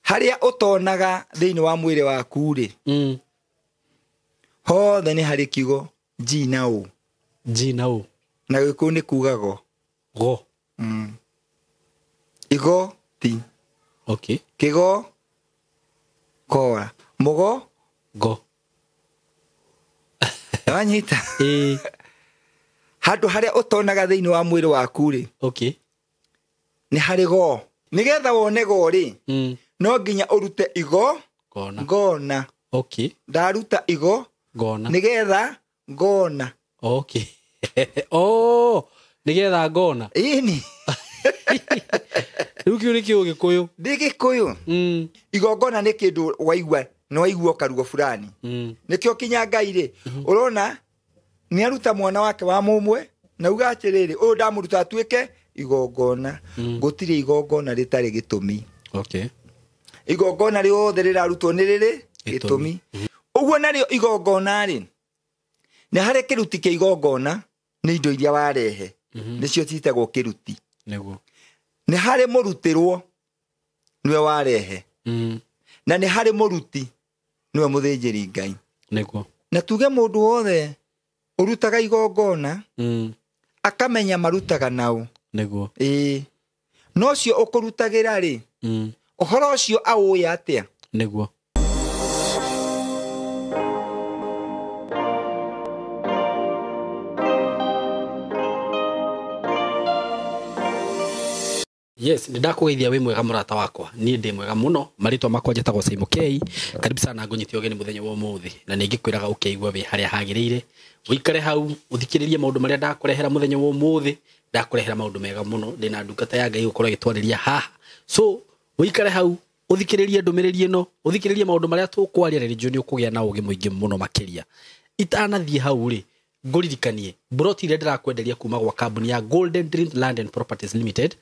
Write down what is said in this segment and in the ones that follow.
haria utonaga thiini wa mwiri waku ri hothe ni hari kiugo G na O na gikuyu ni kugago go igo ti okay kigo kora mugo go wanyita handu haria utonaga thiini wa mwiri waku ri okay ni hari go nigetha wone go ri no nginya urute igo ngona okay ndaruta igo ngona nigetha ngona okay oh nigetha ngona ini ruki uri kiugo gikuyu Gikuyu igongona ni kindu waigua no waigua karugo fulani nikio kinya Ngai ri urona ni aruta mwana wake wa mumwe na uga atiriri uyu ndamuruta atuike igongona gutiri igongona ritari gitumi okay igongona riothe rirarutwo ni riri gitumi uguo nario igongona ri ni hari kiruti kia igongona ni indo iria warehe nicio citagwo kiruti niguo ni hari murutirwo niwe warehe na ni hari muruti niwe muthinjiri Ngai niguo na tuge mundu wothe urutaga igongona akamenya marutaga nau niguo no cio ukurutagira ri uhoro ucio auya atia niguo yes ndakugeithia wi mwega murata wakwa ni ndi mwega muno maritwa makwa jetagwo Simon K karibu sana ngunyiti ogeni muthenya wa umuthi na ningikwiraga ukeigwa we haria hagirire uikare hau uthikiririe maundu maria ndakurehera muthenya wa umuthi ndakurehera maundu mega muno ndina ndungata ya Ngai ukorwo gitwariria haha so uikare hau uthikiririe ndumiriri ino uthikiririe maundu maria tukwaria religion ni ukugia na ugi muingi muno makiria itanathie hau ri nguririkanie broti ile ndirakwenderia kuma gwa kambuni ya Golden Dream Land and Properties Limited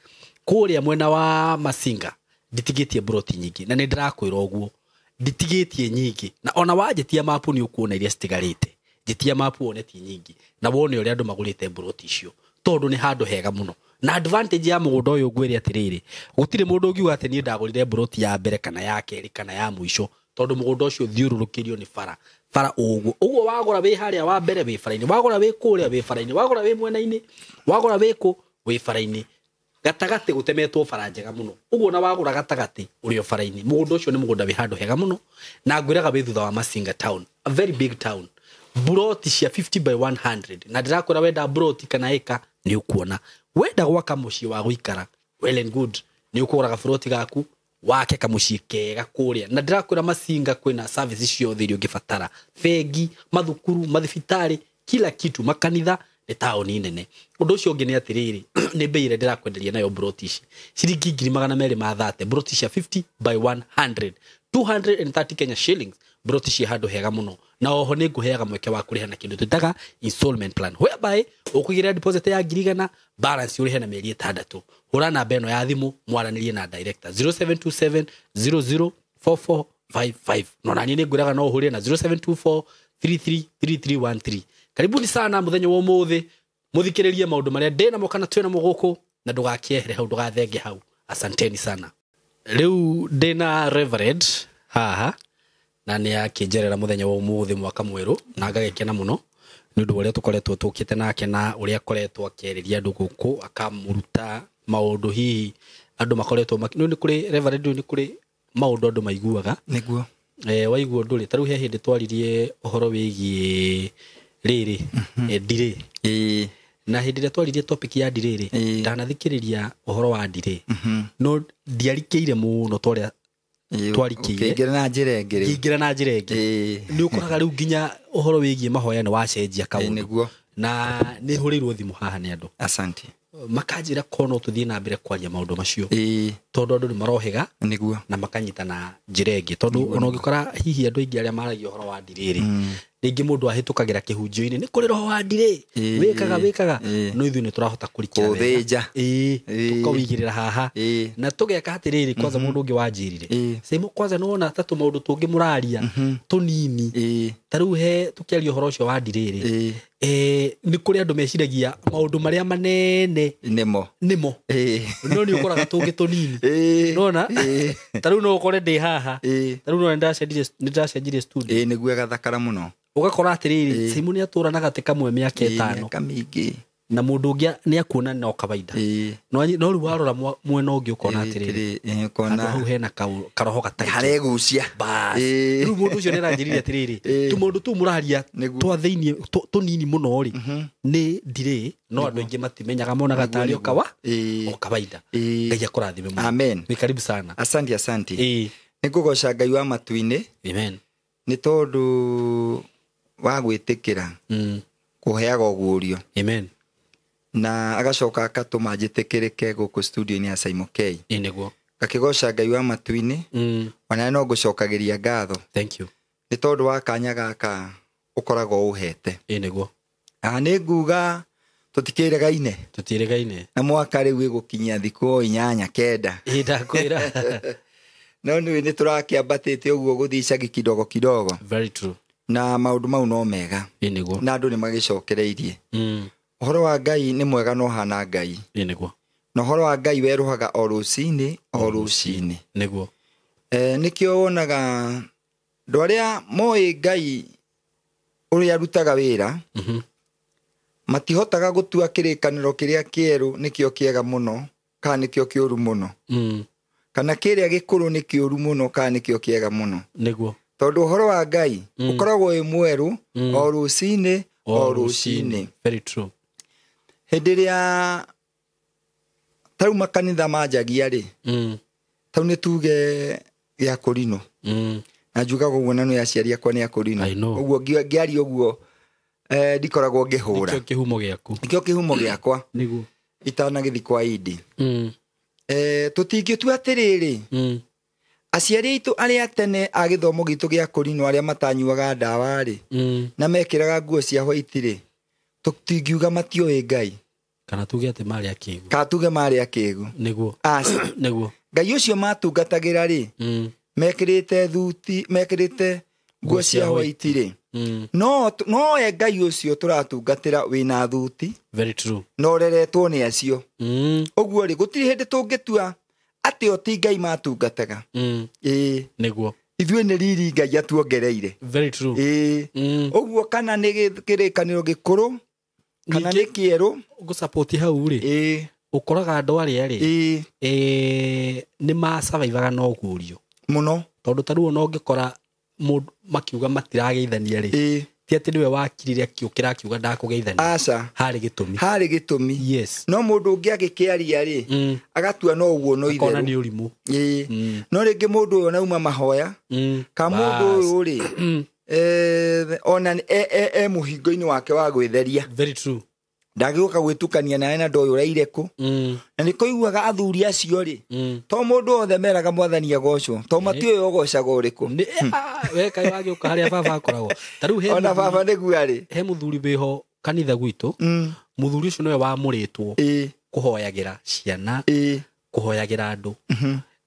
kuria mwena wa Masinga nditigitie broti nyingi na ni ndirakwira oguo nditigitie nyingi na ona wajetia mapu ni ukuona iria stigarite jetia mapu oneti nyingi na wone uri andu magurite broti icio tondu ni handu hega muno na advantage ya mugundo uyu gwiri atiriri gutire mundu ungiuga ati ni ndagurire broti ya mbere kana ya keri kana ya muico tondu mugundo ucio thiururukirio ni fara uguo wagura wi haria wa mbere wi faraini wagura wi kuria wi faraini wagura wi mwenaini wagura wi ku wi faraini gatagati gutemetwo fara njega muno uguo na wagura gatagati urio faraini mugundo ucio ni mugunda wi handu hega muno na ngwiraga wi thutha wa Masinga town a very big town broti cia 50 by 100 na ndirakwira wenda broti kana eka ni ukuona wenda gwaka mucii wa guikara well and good ni ukuraga broti gaku wake kamucii kega kuria na ndirakwira Masinga kwina services ciothe irio ngibatara fegi mathukuru mathibitari kila kitu makanitha ni taoni nene undu ucio ngi ni atiriri ni beire ndirakwenderia nayo broti ici ciringi 230 broti cia 50 by 100 230 Kenya shillings broti cia handu hega muno na oho ni nguheaga mweke wa kuriha na kindu tutaga installment plan whereby ukugira deposit ya 100 balance urihe na mieri 6 hura namba eno ya thimu mwaranirie na director 0727 004455 no nani ni nguraga no uhurie na 0724 333313 karibuni sana muthenya wa umuthi muthikiririe maundu maria ndina mo kana twena muguku na ndugakiehere hau ndugathenge hau asanteni sana riu ndina reverend haha na ni akinjerera muthenya wa umuthi mwaka mweru na ngagekena muno ni undu uria tukoretwo tukite nake na uria koretwo akeriria andu guku akamuruta maundu hihi andu makoretwo ni kuri reverend ni kuri maundu andu maiguaga niguo waiguo nduri taru he hindi twaririe uhoro wigie riri ndire na hindi ria twaririe topic ya ndiriri ndanathikiriria uhoro wa ndire no ndiarikiire muno toria twarikiire ngira na njire ni ukoraga riu nginya uhoro wigie mahoya ni wacenjia kaundu niguo na ni hurirwo thimu haha ni andu asante makanjira kono tuthie na mbere kwaria maundu macio tondu andu ni marohega niguo na makanyita na njira ingi tondu ona ungikora hihi andu ingi aria maragia uhoro wa ndiriri ringi mundu ahitukagira kihunjio-ini ni kuri roho wa ndire wikaga no ithu ni turahota kurikira kuthinja tukawigirira haha na tugeka hatiriri kwanza mundu ungi wanjirire simo kwanza nona tatu maundu tungi muraria tunini taru he tukiaria uhoro ucio wa ndiriri ni kuri andu meciragia maundu maria manene nimo no ni ukoraga tungi tunini nona taru no ukore ndi haha taru no ndacenjire studio niguo agathakara muno ugakora atiriri simu ni aturanaga te kamwe miaka 5 kamingi na mundu ungi ni akuona no kawaida no ru warora mwena ungi ukona atiriri ukona hau hena karoho gatari haregucia ru mundu ucio ni ranjirire atiriri tu mundu tu muraria twa thiini tunini muno ri ni ndire no andu ingi matimenyaga mona gatari okawa o kawaida ngai akurathime muno amen ni karibu sana asante nikugoca ngai wa matuini amen ni tondu wa gwitikira kuheaga ugurio amen na agacoka akatuma njitikirike guku studio-ini ya Simon K iniguo gakigoca ngai wa matuini ona no ngucokagiria ngatho thank you ni tondu wa kanya gaka ukorago uhete iniguo ni nguga tutiregaine na mwaka riu igukinyia thiku 8-9 ndakwira no ni turakiambatite uguo guthicagi kidogo very true na maundu mau no mega iniguo na andu ni magicokereirie uhoro wa ngai ni mwega no hana ngai iniguo na uhoro wa ngai weruhaga o rucini niguo nikio wonaga ndu aria moi ngai uria arutaga wira matihotaga gutua kirikaniro kiria kieru nikio kiega muno kana nikio kiuru muno kana kiria gikuru ni kiuru muno kana nikio kiega muno niguo tondu uhoro wa ngai ukoragwo wi mweru o rucini very true hendiria tau makanitha manjagia ri tau ni tuge ya Korino na njugaga uguo na no yaciaria kwa ni ya Korino uguo ngiari uguo ndikoragwo ngihura nikio kihumo giakwa niguo itana githi kwa idi tutingitua atiriri aciari itu aria tene a githomo gitu gia Korino aria matanyuaga ndawa ri na mekiraga nguo cia white ri tutingiuga matioi ngai kana tuge ate mari akigu katuge mari akigu niguo niguo ngai ucio matungatagira ri mekirite thuti mekirite nguo cia white ri no ngai ucio turatungatira wina thuti very true no reretwo ni acio uguo ri gutiri hindi tungitua ati o ti ngai matungataga niguo ithuĩ nĩ riri ngai atuongereire very true uguo kana nĩ kĩrĩkanĩro gĩkũrũ kana nĩ kĩerũ gusupport hau ri ukoraga andu aria ri ni ma survivaga no gurio muno tondu taruo no ngikora mundu makiuga matirageithania ri ti ati niwe wakirire akiukira kiuga ndakugeithania aca hari gitumi yes no mundu ungi agikiaria ri agatua no uguo no itheru akona ni urimu no ringi mundu uyo nauma mahoya ka mundu uyu ri ona muhingo-ini wake wa gwitheria very true ndagiuka gwitukania nawe na ndoyo raireku na nikoiguaga athuri acio ri to mundu othe meraga mwathani agocwo to matio yo gocaga uriku we kai wagiuka haria baba akoragwo taru he ona baba niguo ri he muthuri beho kanitha gwitu muthuri ucio niwe wamuritwo kuhoyagira ciana kuhoyagira andu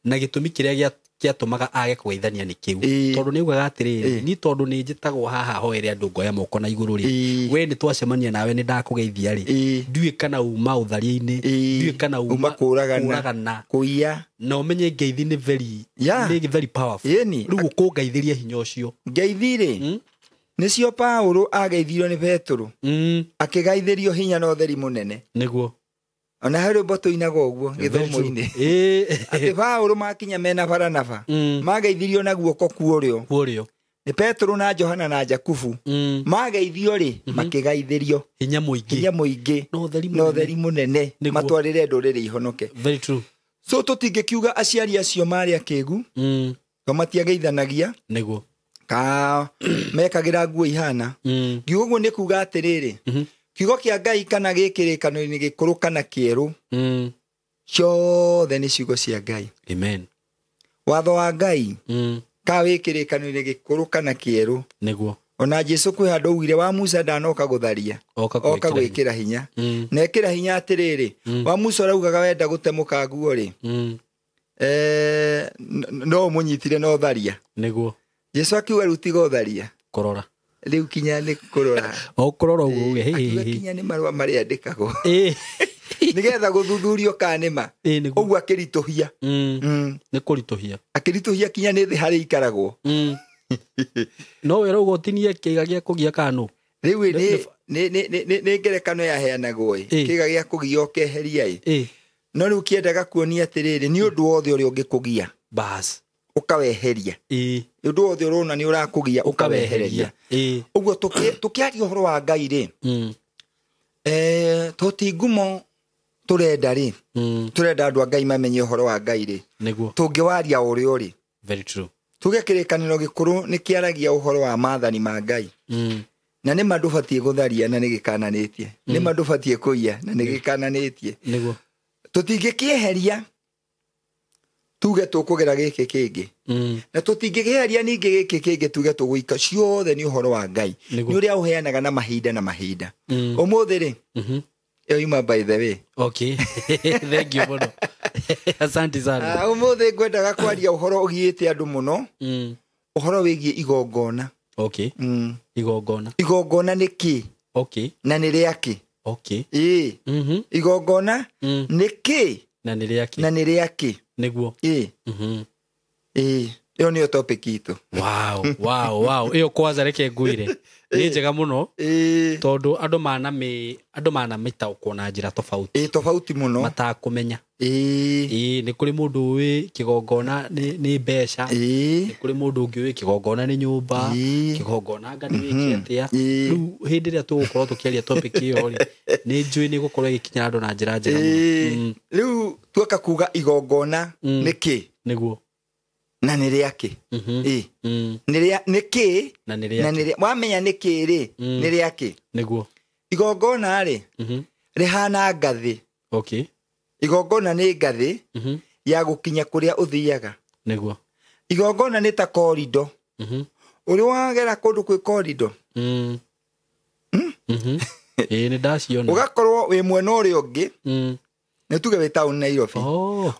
na gitumi kiria kiatumaga age kugeithania ni kiu tondu ni ugaga atiriri ni tondu ni njitagwo haha hoere andu ngoya moko na iguru ri we ni twacemania nawe ni ndakugeithia ri ndui kana uma utharia-ini ndui kana uma kuragana kuia na umenye ngeithi ni very powerful riu kungeithiria hinya ucio ngeithi ri nicio Paulo ageithirwo ni Petro akigaithirio hinya na utheri munene niguo ona hari mboto inaga uguo githomo-ini ati Paulo makinya mena Baranaba mageithirio na guoko kuorio ni Petro na Johana na Jakubu mageithio ri makigaithirio hinya muingi no utheri munene matwarire ndurire ihonoke very true so tutingikiuga aciari acio mari akigu to matiageithanagia niguo ka mekagira nguo ihana ngiuguo ni kuga atiriri kiugo kia ngai kana gikirikaniro-ini gikuru kana kieru ciothe ni ciugo cia ngai amen watho wa ngai ka wikirikaniro-ini gikuru kana kieru niguo ona Jesu kwi handu ugire wa Musa ndanoka gutharia oka gwikira hinya na ekira hinya atiriri wa Musa uraugaga wenda gutemuka nguo ri no munyitire no tharia niguo Jesu akiuga rutiga utharia kurora riu kinya ni kurora kurora uguo kinya ni marua mari andikagwo nigetha guthuthurio kanima uguo akirituhia ni kurituhia akirituhia kinya ni thi hari ikaragwo no wera ugotinie kiga gia kugia kanu riu ni ngerekano ya heanagwo kiga gia kugia okeheria no riu kiendaga kuonia atiriri ni undu wothe uri ungikugia bas ukaweheria undu wothe urona ni urakugia ukaweheria uguo tukiaria uhoro wa Ngai ri toti ngumo turenda ri turenda andu a Ngai mamenye uhoro wa Ngai ri tungiwaria uri uri very true tuge kirikaniro gikuru ni kiaragia uhoro wa maathani ma Ngai na ni mandubatie gutharia na ni gikananitie ni mandubatie kuia na ni gikananitie niguo tutingikieheria tuge tukugera giki kingi na tutingikieheria ningi giki kingi tuge tuguika ciothe ni uhoro wa Ngai ni uria uheanaga na mahinda umuthi ri ima by the way okay thank you muno asante sana umuthi ngwendaga kwaria uhoro ugiite andu muno uhoro wigie igongona okay igongona ni ki okay na ni riaki okay igongona ni ki na ni riaki niguo iyo ni topic itu wow iyo kwanza reke nguire ni njega muno tondu andu mana mitaukwo na njira tofauti muno matakumenya ni kuri mundu wi kigongona ni mbeca ni kuri mundu ungi wi kigongona ni nyumba kigongona ngani wiki atia riu hindi ria tugukorwo tukiaria topic iyo ri ni njui ni gukorwo ikinya andu na njira njega muno riu tuka kuga igongona niki niguo na ni riaki ni ki na ni wamenya ni ki ri ni riaki niguo igongona ri rihana ngathi okay igongona ni ngathi ya gukinya kuria uthiaga niguo igongona ni ta corridor uri wagera kundu kwi corridor ni ndaciona ugakorwo wi mwena uri ungi ni tuge wi town Nairobi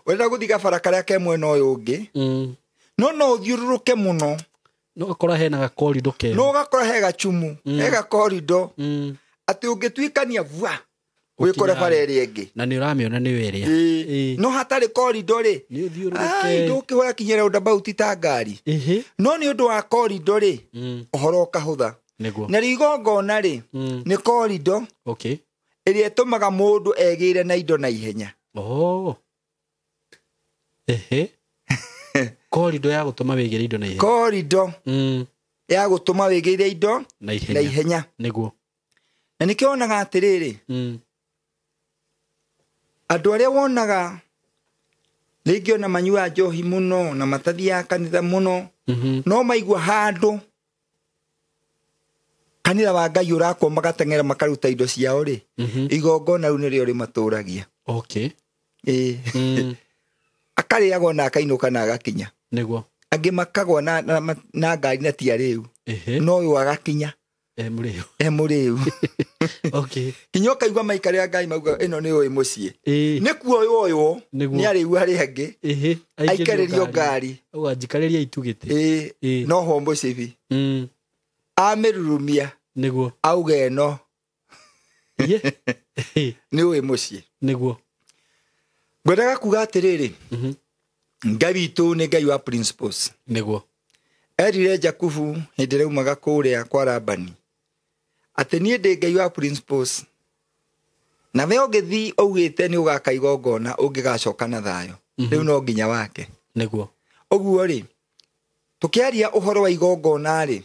urenda guthiga bara karia ke mwena uyu ungi no uthiururuke muno no gakora hena ga corridor ke no gakora he gachumu he ga corridor ati ungitwikania vua wikore bara iri ingi na ni uramiona ni weria no hatari corridor ri ni uthiururuke ndukihora kinyera roundabout ta ngari no ni undu wa corridor ri uhoro kahutha na rigongona ri ni corridor okay iri etumaga mundu egire na indo na ihenya corridor ya gutuma wigire indo na ihenya corridor ya gutuma wigire indo na ihenya niguo na nikionaga atiriri andu aria wonaga rigio na manyua njohi muno na matathia kanitha muno no maigua handu kanitha wa Ngai urakwo magatengera makaruta indo ciao ri igongona riu nirio ri maturagia okay akariagwo na akainuka na agakinya niguo angi makagwa na ngari na tia riu no uyu agakinya muriu okay kinyo kaigwa maikare Ngai mauga ino ni uyu mucie ni kuo uyu ni ari ari angi aikaririo ngari uga njikariria itugite no hombo civi amirurumia niguo auge no ni uyu mucie niguo ngwendaga kuga atiriri Ngai witu ni Ngai wa principles niguo erire Jakubu hindi raumaga kuria kwa Labani ati ni ndi Ngai wa principles na we ugithi ugite ni ugaka igongona ungigacoka na thayo riu no nginya wake niguo uguo ri tukiaria uhoro wa igongona ri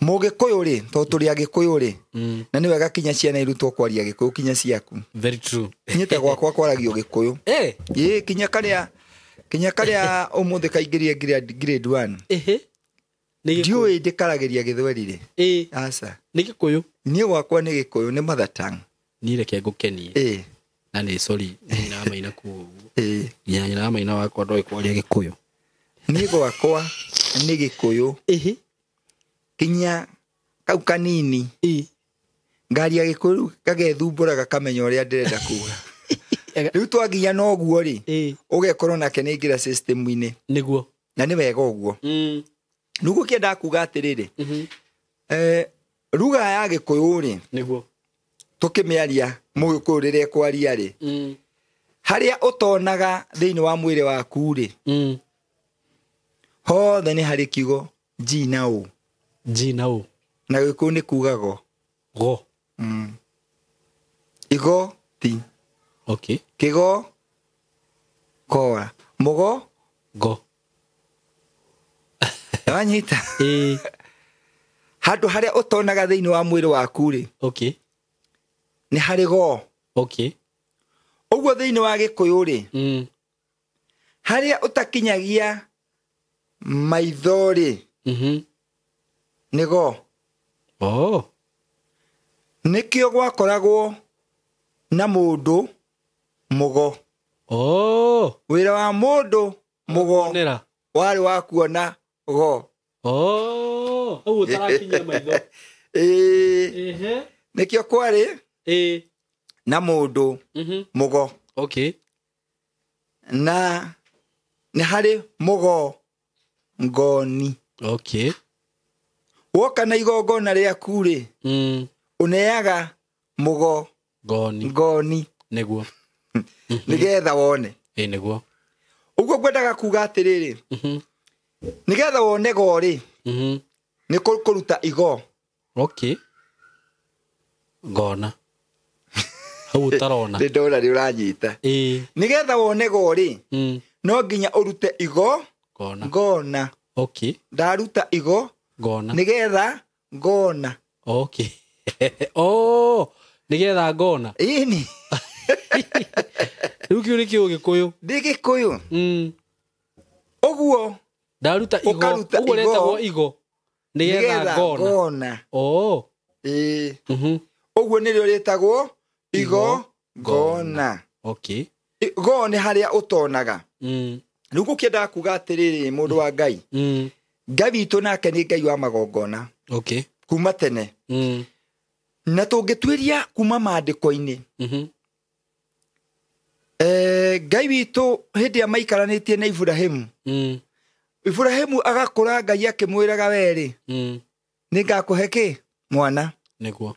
Mugikuyu ri to turi agikuyu ri na ni wega kinya ciana irutwo kwaria gikuyu kinya ciaku very true nyite gwakwa kwaragio gikuyu kinya karia umuthi kaingirie grade 1 ndiwe ndikaragiria githweri ri asa ni gikuyu ni gwakwa ni gikuyu ni mother tongue ni reke ngukenie na ni sorry na maina ku na maina wakwa ndoi kwaria gikuyu ni gwakwa ni gikuyu kinya kau kanini ngari agikuru gagethumbura gakamenya uria ndirenda kuga riu twaginya noguo ri ugekorwo nake ningira system-ini niguo na ni wega uguo nugu kienda kuga atiriri ruga ya gikuyu ri niguo tukimiaria mugikuyu riria kwaria ri haria utonaga thiini wa mwiri waku ri hothe ni hari kiugo jina u na gikuyu ni kugago go igo ti okay kigo kora mugo go wanyita handu haria utonaga thiini wa mwiri waku ri okay ni hari go okay uguo thiini wa gikuyu ri haria utakinyagia maitho ri ni go nikio gwakoragwo na mundu mugo wira wa mundu mugo wari wa kuona go au utarakinya maitho nikio kwari na mundu mugo okay na ni hari mugo ngoni okay woka na igongona riaku ri uneaga mugo ngoni niguo nigetha wone niguo uguo ngwendaga kuga atiriri nigetha wone go ri ni kuruta igo okay ngona hau utarona ndona ri uranyita nigetha wone go ri no nginya urute igo ngona okay ndaruta igo ngona nigetha ngona okay nigetha ngona ini riu kiu ni kiu gikuyu ndi gikuyu uguo ndaruta igo uguo retagwo igo nigetha ngona uguo nirio retagwo igo ngona okay go ni haria utonaga riu gukienda kuga atiriri mundu wa Ngai Ngai witu nake ni Ngai wa magongona okay kuma tene na tungituiria kuma maandiko-ini Ngai witu hindi ya maikaranitie na Ibrahimu Ibrahimu agakura Ngai akimwiraga weri ni ngakuhe ki mwana niguo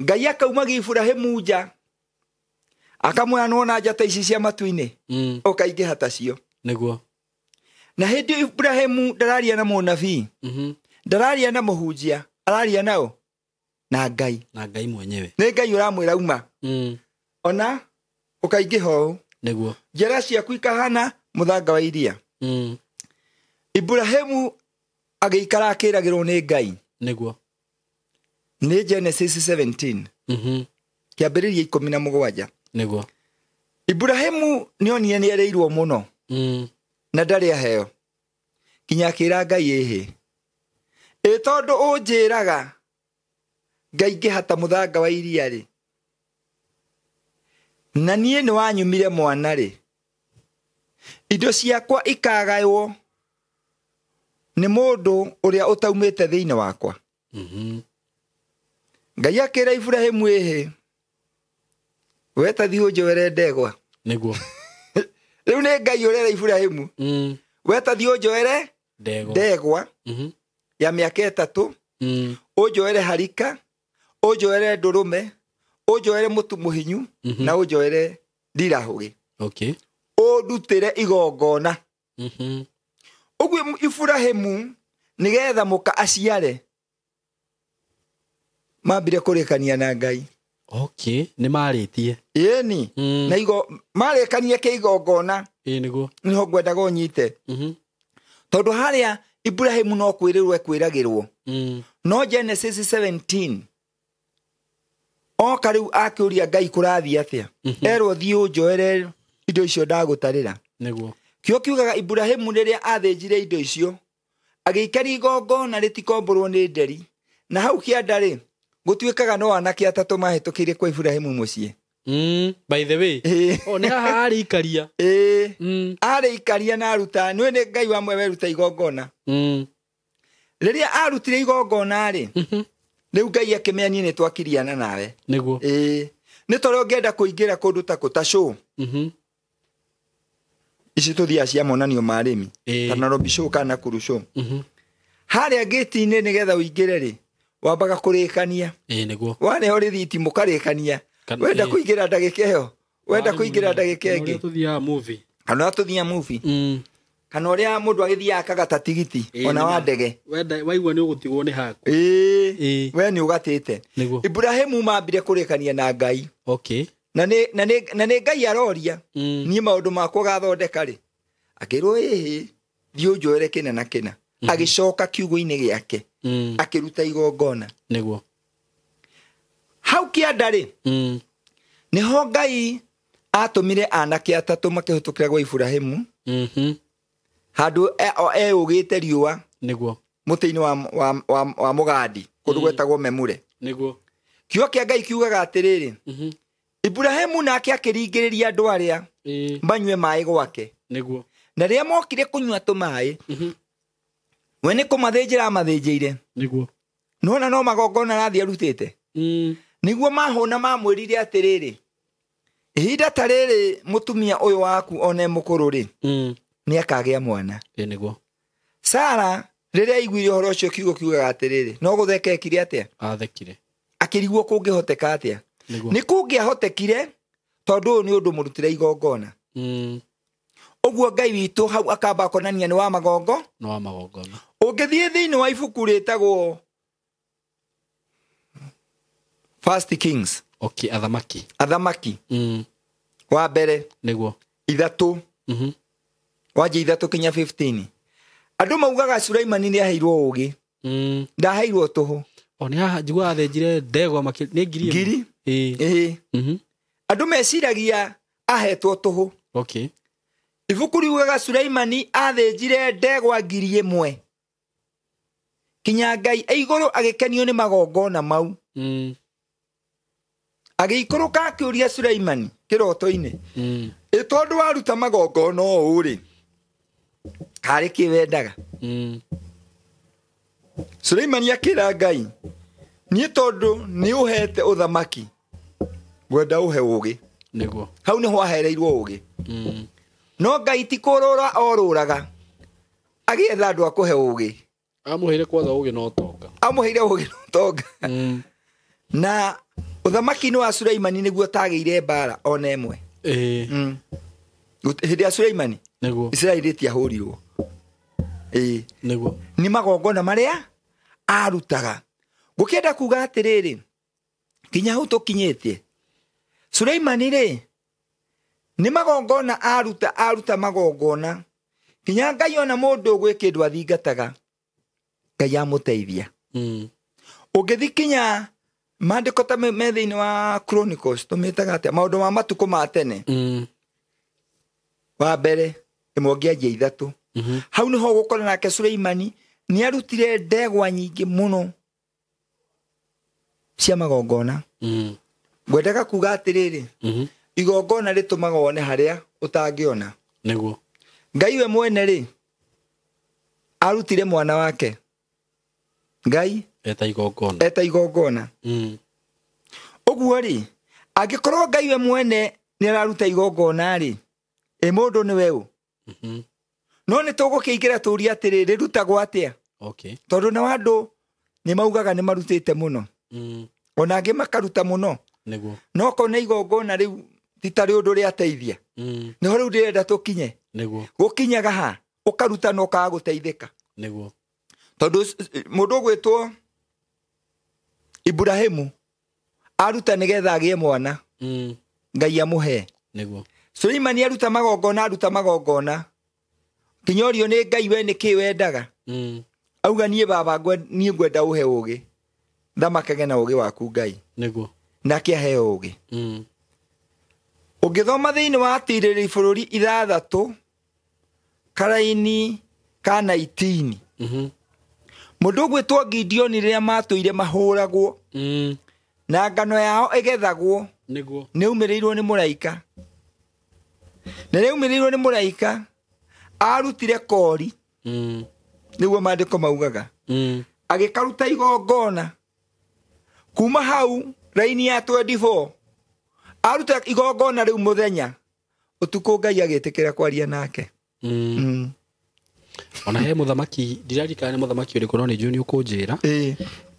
Ngai akaumaga Ibrahimu nja akamwira nona njata ici cia matu-ini ukaingiha tacio niguo na hindi Ibrahimu ndararia na munabii ndararia na muhunjia araria nao na Ngai mwenyewe ni Ngai uramwira uma ona ukaingiho niguo njara ciaku ikahana muthanga wa iria Ibrahimu agiikara akiragirwo ni Ngai niguo ni Genesis 17 kiambiriria 17 niguo Ibrahimu nionire ni ereirwo muno na ndari aheo kinya akira Ngai ehe tondu unjiraga Ngai ngihata muthanga wa iria ri na nie ni wanyumire mwana ri indo ciakwa ikagaywo ni mundu uria utaumite thiini wakwa Ngai akira Ibrahimu ehe weta thiu njoere ndegwa niguo riu ni Ngai urera Ibrahimu weta thiu njoere ndegwa ya miaka 3 unjoere harika unjoere ndurume unjoere mutu muhinyu na unjoere ndirahugi okay undutire igongona uguo Ibrahimu nigetha muka aciare mambire kurikania na Ngai okay ni maritie yeni na igo marekania ke igongona niguo niho ngwendaga unyite tondu haria Ibrahimu no kwirirwe kwiragirwo no Genesis 17 kariu akiuria Ngai kurathi atia erwo thiu njoere indo icio ndagutarira niguo kio kiugaga Ibrahimu riria athinjire indo icio agiikari igongona ritikomborwo ni nderi na hau kiandari gutwikaga no anake atatu mahitukirie kwa Ibrahimu mucii by the way ni haha ari ikaria ari ikaria na ruta ni Ngai wa mwe weruta igongona riria arutire igongona ri riu Ngai akimenya ni twakiriana nawe niguo ni tore ungienda kuingira kundu ta show ici tuthia cia monanio ma arimi kana Nairobi show kana Nakuru show haria gate-ini nigetha uingire ri wambaga kurikania niguo wane ori thiti mukarikania wenda kuingira ndagika iyo wenda kuingira ndagika ingi tuthia movie kana tuthia movie kana uria mundu agithia akagata tigiti ona wa ndege wenda waigua ni ugutigwo ni haku we ni ugatite Ibrahimu mambire kurikania na Ngai okay na ne Ngai aroria ni maundu makwa gathondeka ri akirwo thio njoere kina na kina agicoka kiugo-ini giake akiruta igongona niguo hau kiandari niho Ngai atumire anake atatu makihutukira gwa Ibrahimu handu ugite riua niguo muti-ini wa mugandi kundu gwetagwo Memure niguo kiugo kia Ngai kiugaga atiriri Ibrahimu nake akiringiriria andu aria banywe mai gwake niguo na ria mokire kunywa tumai we ni kumathinjira mathinjire niguo nona no magongona rathi arutite niguo mahuna mamwirire atiriri ihinda tariri mutumia uyu waku one mukuru ri ni akagia mwana niguo Sara riria aiguire horo ucio kiugo kiugaga atiriri no gutheka ekire atia athekire akirigwo kungihoteka atia ni kungiahotekire tondu ni undu murutire igongona uguo Ngai witu hau akamba konania ni wa magongona ungithie thiini wa ibuku ritagwo First Kings okay athamaki wa mbere niguo 3 waje 3 kinya 15 andu maugaga Sulaimani ni aheirwo ugi ndaheirwo tuhu oni haha njigua athenjire ndegwa ni ngiri andu meciragia ahetwo tuhu okay ibuku riugaga Sulaimani athenjire ndegwa 1,000 kinya Ngai iguru agikenio ni magongona mau agikuruka akiuria Sulaimani kiroto-ini tondu waruta magongona uri kari kiwendaga Sulaimani akira Ngai ni tondu ni uhete uthamaki wenda uhe ugi niguo hau ni hwahereirwo ugi no Ngai ti kurura oruraga agietha andu akuhe ugi amuheire kwatha ugi no tonga amuheire ugi no tonga na uthamaki ni wa Sulaimani niguo tageire mbara ona imwe hindi ya Sulaimani niguo Israeli tiahurirwo niguo ni magongona maria arutaga gukienda kuga atiriri kinya hu tukinyitie Sulaimani ri ni magongona aruta magongona kinya Ngai ona mundu gwi kindu athingataga Ngai amuteithia ugithikinya mandiko ta methiini wa Chronicles tumitaga atia maundu ma matuko ma tene wa mbere imwangianjia 3 hau niho gukora nake Sulaimani ni arutire ndegwa nyingi muno cia magongona ngwendaga kuga atiriri igongona ritumaga wone haria utangiona niguo Ngai we mwene ri arutire mwana wake Ngai eta igongona uguo ri angikorwo Ngai we mwene ni araruta igongona ri mundu ni weu no ni tugukiingira turia atiriri rutagwo atia okay tondu na wandu ni maugaga ni marutite muno ona angi makaruta muno niguo no kona igongona riu titari undu ri ateithia niho riu ndirenda tukinye niguo gukinyaga ha ukaruta no ka guteithika niguo tondu mundu gwitwo Ibrahimu aruta nigetha agie mwana Ngai amuhe niguo Sulaimani aruta magongona kinyorio ni Ngai we ni kiwendaga auga nie baba nie ngwenda uhe ugi thamakage na ugi waku Ngai niguo nake ahe ugi ugithoma thiini wa atiriri bururi 6 karaini ka 19 mundu gwitwo Gideon riria matuire mahuragwo na ngano yao igethagwo niguo ni umirirwo ni muraika na riu umirirwo ni muraika arutire kori niguo mandiko maugaga agikaruta igongona kuma hau raini ya 24 aruta igongona riu muthenya utuko Ngai agitikira kwaria nake. Ona he muthamaki ndirarikana ni muthamaki uriku no ni Junior kunjira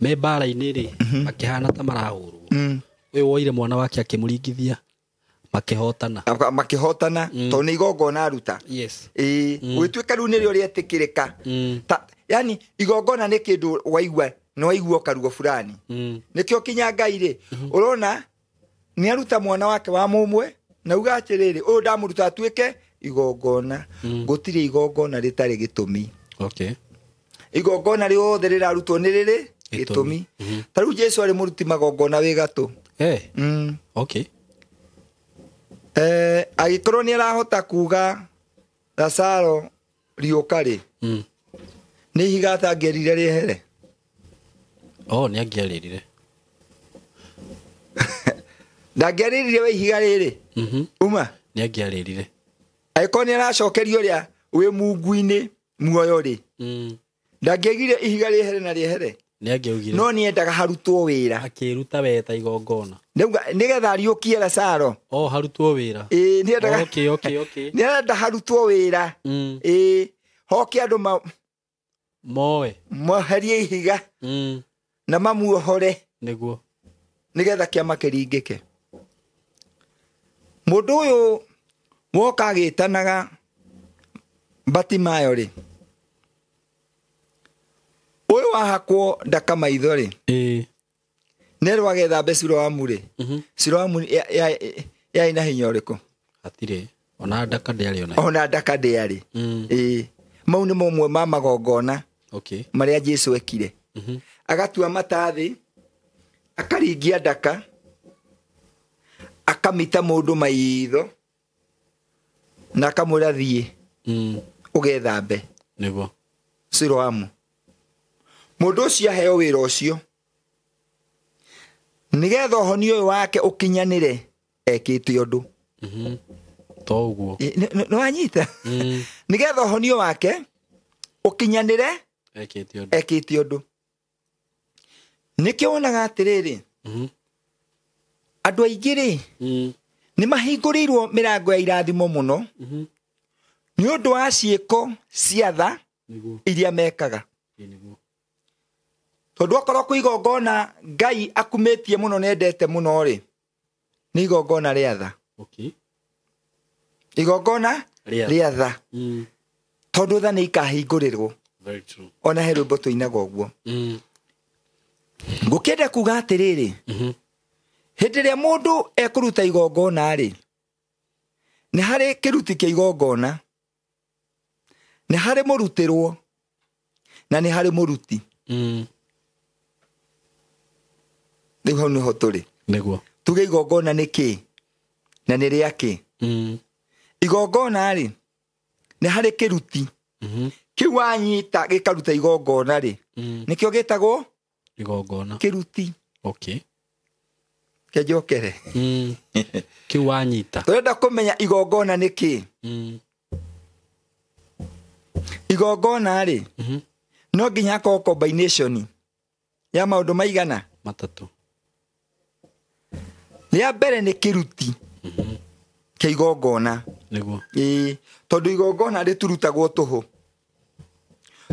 me bara-ini ri makihana ta marahurwo uyu woire mwana wake akimuringithia makihotana to ni igongona aruta. Yes. Gwituika riu niri uri etikirika yani igongona ni kindu waigua no waigua karugo fulani nikio kinya Ngai ri urona ni aruta mwana wake wa mumwe na uga atiriri uyu ndamuruta atuike igongona gutire igongona ritari gitumi. Okay. Igongona riothe rirarutwo ni riri gitumi. Tariu Jesu ari muruti magongona wi gatu. Okay. Agikorwo ni arahota kuga Lazaro riukari ni higa tangerire riehere. Ni angiaririre. Ndageririre we higa riri. Uma ni angiaririre. Aiko ni aracokerio ria wi mungu-ini muoyo ri. Ndangegire ihiga riehere na riehere. Ni angiaugire. No ni endaga harutwo wira. Akiruta weta igongona. Nigetha riukie Lazaro. Harutwo wira. Ni endaga. Okay. Ni endaga harutwo wira. Hoke andu moherie ihiga. Na mamuohore. Niguo. Nigetha kiama kiringike. Mundu uyu woka agitanaga Batimayo ri. Uyu wahakwo ndaka maitho ri. Nero agethambe Siloamu ri. Siloamu ya ina hinya uriku. Atire. Ona ndaka ndiari ona. Ona ndaka ndiari. Mau ni momwe ma magongona. Okay. Maria Jesu ekire. Agatua matathi. Akaringia ndaka. Akamita mundu maitho. Na akamwira thie. Ugethambe. Niguo. Siloamu. Mundu ucio aheo wira ucio. Nigetha uhonio uyu wake ukinyanire ekite undu. To uguo. No anyita. Nigetha uhonio wake ukinyanire ekite undu. Nikio wonaga atiriri. Andu aingi ri ni mahinguriirwo mirango ya irathimo muno. Ni undu wa ciiko ciatha iria mekaga. Tondu akorwo ku igongona Ngai akumitie muno nendete muno ri ni igongona riatha. Okay. Igongona riatha. Tondu tha ni ikahingurirwo. Very true. Ona he rwimbo tuinaga uguo. Ngukenda kuga atiriri. Hindi ria mundu ekuruta igongona ri ni hari kiruti kia igongona, ni hari murutirwo na ni hari muruti. Riu hau niho turi. Niguo. Tuge igongona ni ki na ni ria ki. Igongona ri ni hari kiruti. Kiu wanyita gikaruta igongona ri nikio gitagwo igongona. Kiruti. Okay. Kejokere. Kiu wanyita. Turenda kumenya igongona ni ki. Igongona ri no nginya ko combination ya maundu maigana matatu. Ya mbere ni kiruti. Kia igongona. Niguo. Tondu igongona riturutagwo tuhu.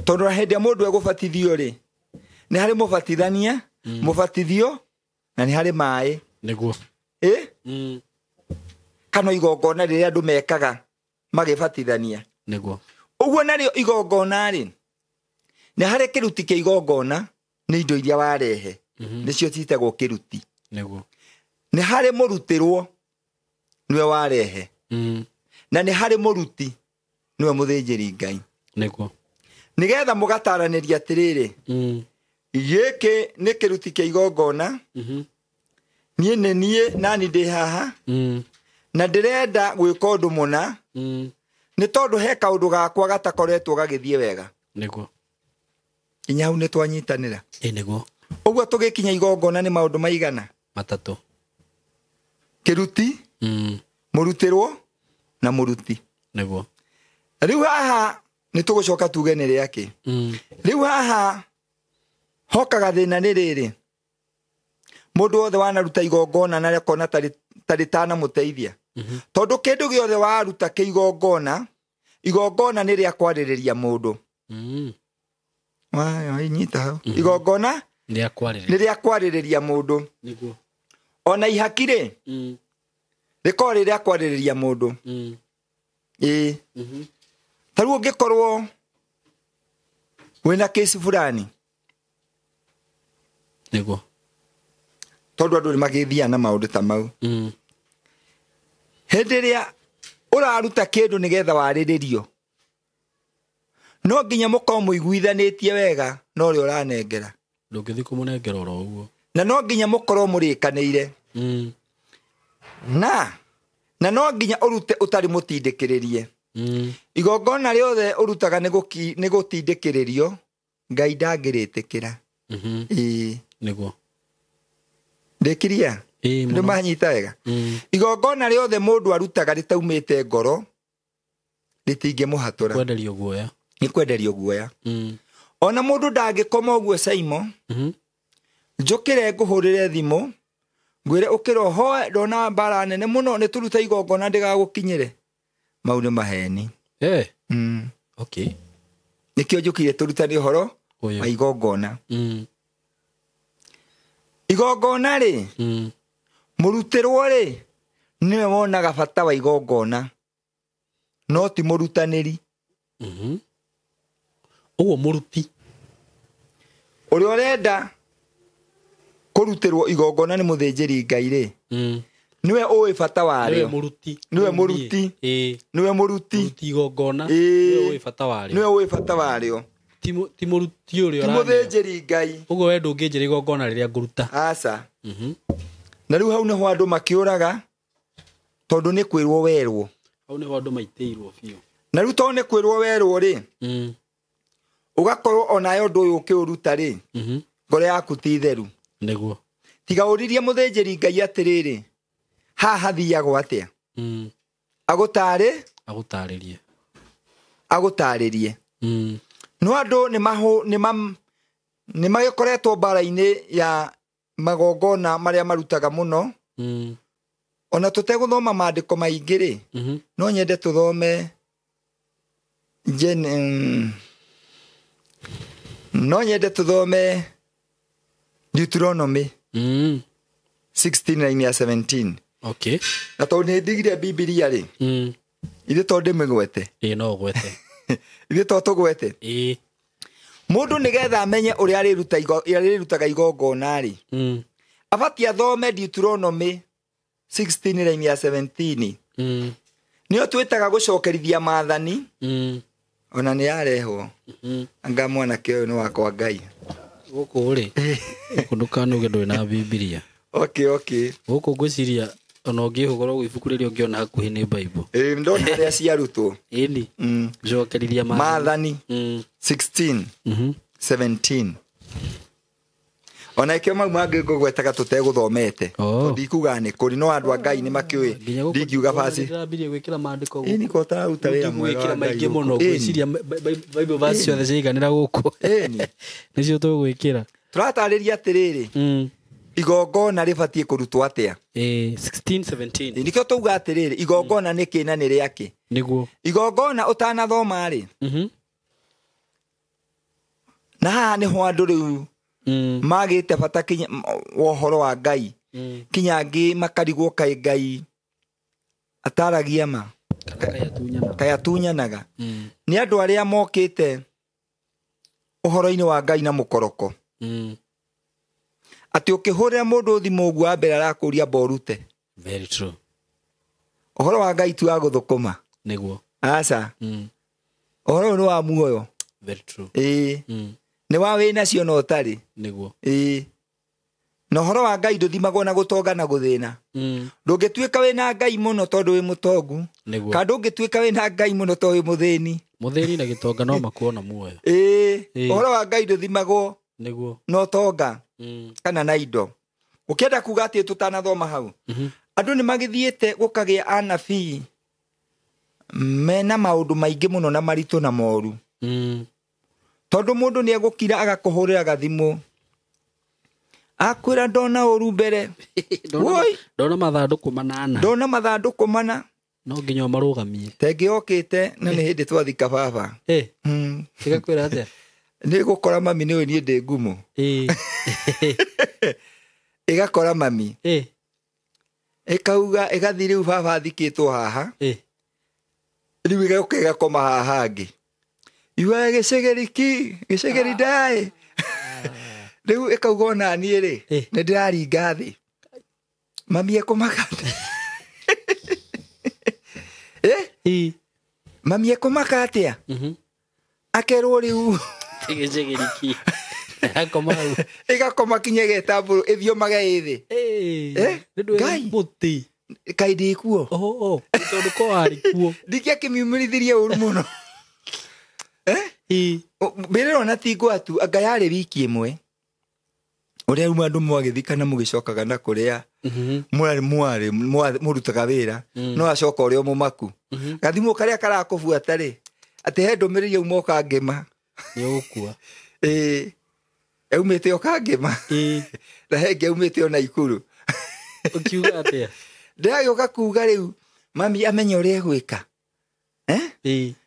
Tondu hendia mundu egubatithio ri ni hari mubatithania, mubatithio na ni hari mai. Niguo. Kana igongona riria andu mekaga magibatithania. Niguo. Uguo nario igongona ri ni hari kiruti kia igongona ni indo iria warehe. Nicio citagwo kiruti. Niguo. Ni hari murutirwo niwe warehe. Na ni hari muruti niwe muthinjiri Ngai. Niguo. Nigetha mugataraniria atiriri. Giki ni kiruti kia igongona. Nie ne nie nani ndi haha. Na ndirenda gwika undu muna. Ni tondu he kaundu gakwa gatakoretwo gagithie wega. Niguo. Kinya hau ni twanyitanira. Niguo. Uguo tugikinya igongona ni maundu maigana matatu. Kiruti, murutirwo na muruti. Niguo. Riu haha ni tugucoka tuge ni riaki. Riu haha hokaga thĩna nĩ rĩrĩ, mũndũ wothe wanaruta igongona na rekona tarĩ tanamũteithia. Tondũ kĩndũ gĩothe waruta igongona nĩ rĩa kwarĩrĩria mũndũ. Nyita hau. Igongona nĩ rĩa kwarĩrĩria mũndũ. Ona ihaki-rĩ, rĩkorwo rĩ rĩa kwarĩrĩria mũndũ. Ta rĩu ũngĩkorwo wĩna kĩci fulani, tondũ andũ nĩ magĩthiaga na maũndũ ta mau. Hĩndĩ ĩrĩa ũraruta kĩndũ nĩgetha warĩrĩrio, no nginya mũkorwo mũiguithanĩtie wega na ũrĩa ũranengera. Ndũngĩthiĩ kũmũnengera oro ũguo. Na no nginya mũkorwo mũrĩkanĩire. Na no nginya ũrute ũtarĩ mũtindĩkĩrĩrie. Igongona rĩothe ũrutaga nĩ gũtindĩkĩrĩrio, Ngai ndangĩrĩtĩkĩra. Nĩguo. Ndĩkiria? Ndĩ manyita wega. Igongona rĩothe mũndũ arutaga rĩtaumĩte ngoro, rĩtingĩmũhatũra. Kwenderio guoya. Nĩ kwenderio guoya. Ona mũndũ ndangĩkoma ũguo Saimo, njũkĩre ngũhũrĩre thimũ, ngwĩre ũkĩra ũhoe, ndona mbara nene mũno, nĩ tũruta igongona ndĩgagũkinyĩre. Mau nĩ maheni. Okay. Nĩkĩo njũkire tũrutane ũhoro wa igongona. Igongona-rĩ, mũrutĩrwo-rĩ, nĩwe wonaga bata wa igongona, no ti mũrutanĩri. Ũguo mũruti ũrĩa ũrenda kũrutĩrwo igongona nĩ mũthĩnjĩri Ngai-rĩ, niwe ũĩ bata warĩo. Niwe mũruti. Niwe mũruti igongona. Niwe ũĩ bata warĩo. Niwe ũĩ bata warĩo. Ti mũruti ũrĩa ti mũthĩnjĩri Ngai. Ũguo we ndũngĩnjĩra igongona rĩrĩa ngũruta. Aca. Na rĩu hau nĩho andũ makĩũraga, tondũ nĩ kwĩrwo werwo. Hau nĩho andũ maitĩirwo biũ. Na rĩu tondũ nĩ kwĩrwo werwo-rĩ, ũgakorwo onayo ũndũ ũyũ ũkĩũruta-rĩ, ngoro yaku ti theru. Nĩguo. Tiga ũririe mũthĩnjĩri Ngai atĩrĩrĩ, haha hathiagwo atĩa? Agũtarĩrie. No andũ nĩ magĩkoretwo mbara-inĩ ya magongona marĩa marutaga mũno. Ona tũtegũthoma maandĩko maingĩ-rĩ, no nyende tũthome Deuteronomy 16:17. Okay. Na tondũ nĩ ndigire Biblia-rĩ, ithe tondũ ndĩmĩgwete. No gwete. Ithe tondũ tũgwete. Mũndũ nĩgetha amenye ũrĩa arĩrutaga igongona-rĩ, abatiĩ athome Deuteronomy 16:17. Nĩyo twĩtaga gũcokerithia maathani. Ona nĩ yarehwo. Anga mwanake ũyũ nĩ wakwa Ngai. Gũkũ-rĩ, ndũkanuge ndũrĩ na Biblia. Okay. Gũkũ ngwĩciria ona ũngĩhũgũra ibuku rĩrĩa ũngĩona hakuhĩ nĩ Bible. Ndona harĩa ciarutwo. Gũcokerithia maathani 16:17. Ona ikĩo mau mangĩ ngũgwetaga tũtegũthomete. Ndikuga nĩ kũrĩ, no andũ a Ngai nĩ makĩũĩ. Ndingiuga baci. Nĩko ũtaruta wĩra mwega wa Ngai. Maingĩ mũno gwĩciria Bible verse ciothe ciiganĩra gũkũ. Nĩcio tũgwĩkĩra. Tũratarĩria atĩrĩrĩ, igongona rĩbatiĩ kũrutwo atĩa? 16:17. Nĩkĩo tũuga atĩrĩrĩ, igongona nĩ kĩ na nĩ rĩakĩ? Nĩguo. Igongona ũtanathoma-rĩ, na haha nĩho andũ rĩu magĩte bata wa ũhoro wa Ngai, kinya angĩ makarigwo kaĩ Ngai ataragia ma, kaĩ atunyanaga. Nĩ andũ arĩa mokĩte ũhoro-inĩ wa Ngai na mũkoroko. Atĩ ũkĩhũrĩra mũndũ thimũ ũguo wa mbere arakũria mborute. Very true. Ũhoro wa Ngai tu wa gũthũkũma. Nĩguo. Aca. Ũhoro ũyũ nĩ wa muoyo. Very true. Nĩ wa wĩna cio no ũtarĩ. Nĩguo. Na ũhoro wa Ngai ndũthimagwo na gũtonga na gũthĩna. Ndũngĩtuĩka wĩna Ngai mũno tondũ wĩ mũtongu. Kana ndũngĩtuĩka wĩna Ngai mũno tondũ wĩ mũthĩni. Mũthĩni na gĩtonga no makuona muoyo. Ũhoro wa Ngai ndũthimagwo nĩguo no tonga kana na indo. Ũkĩenda kuga atĩ tũtanathoma hau, andũ nĩ magĩthiĩte gũkagĩa anabii mena maũndũ maingĩ mũno na maritũ na moru. Tondũ mũndũ nĩ egũkira agakũhũrĩra gathimũ akwĩra ndona ũru mbere woi ndona mathandũkũ manana ndona mathandũkũ mana no nginya marũgamie tenge okĩte na nĩ hĩndĩ twathika baba ĩgakwĩra atĩa nĩ gũkora mami nĩwe niĩ ndĩ ngumo ĩgakora mami ĩkauga ĩgathiĩ rĩu baba thikĩtwo haha rĩu ĩgoka ĩgakoma haha hangĩ iwa gĩcegeri ndaĩ rĩu ĩkauga ona niĩ rĩ nĩ ndĩraringa thĩ mami ekũmaka mami ekũmaka atĩa akerwo rĩu gĩcegeri ĩgakoma kinye getambũrũ ĩthiomage ĩthĩ ngai mũtĩ kaĩ ndĩ kuo tondũ ko warĩ kuo ndingĩakĩmiumĩrithirie ũru mũno mbĩrĩrwo na ti ngwatu anga yarĩ wiki ĩmwe ũrĩa uma andũ mwagĩthikana mũgĩcokaga na kũrĩa mwarĩ mũrutaga wĩra no acoka ũrĩa mũmaku gathimũ karĩa karakũbuata rĩ atĩ he ndũmĩrĩri auma ũkangĩma nĩũgũkua aumĩte ũkangĩma na hengĩ aumĩte ona ikuru ũkiuga atĩa ndĩragĩũka kuga rĩu mami amenye ũrĩa egwĩka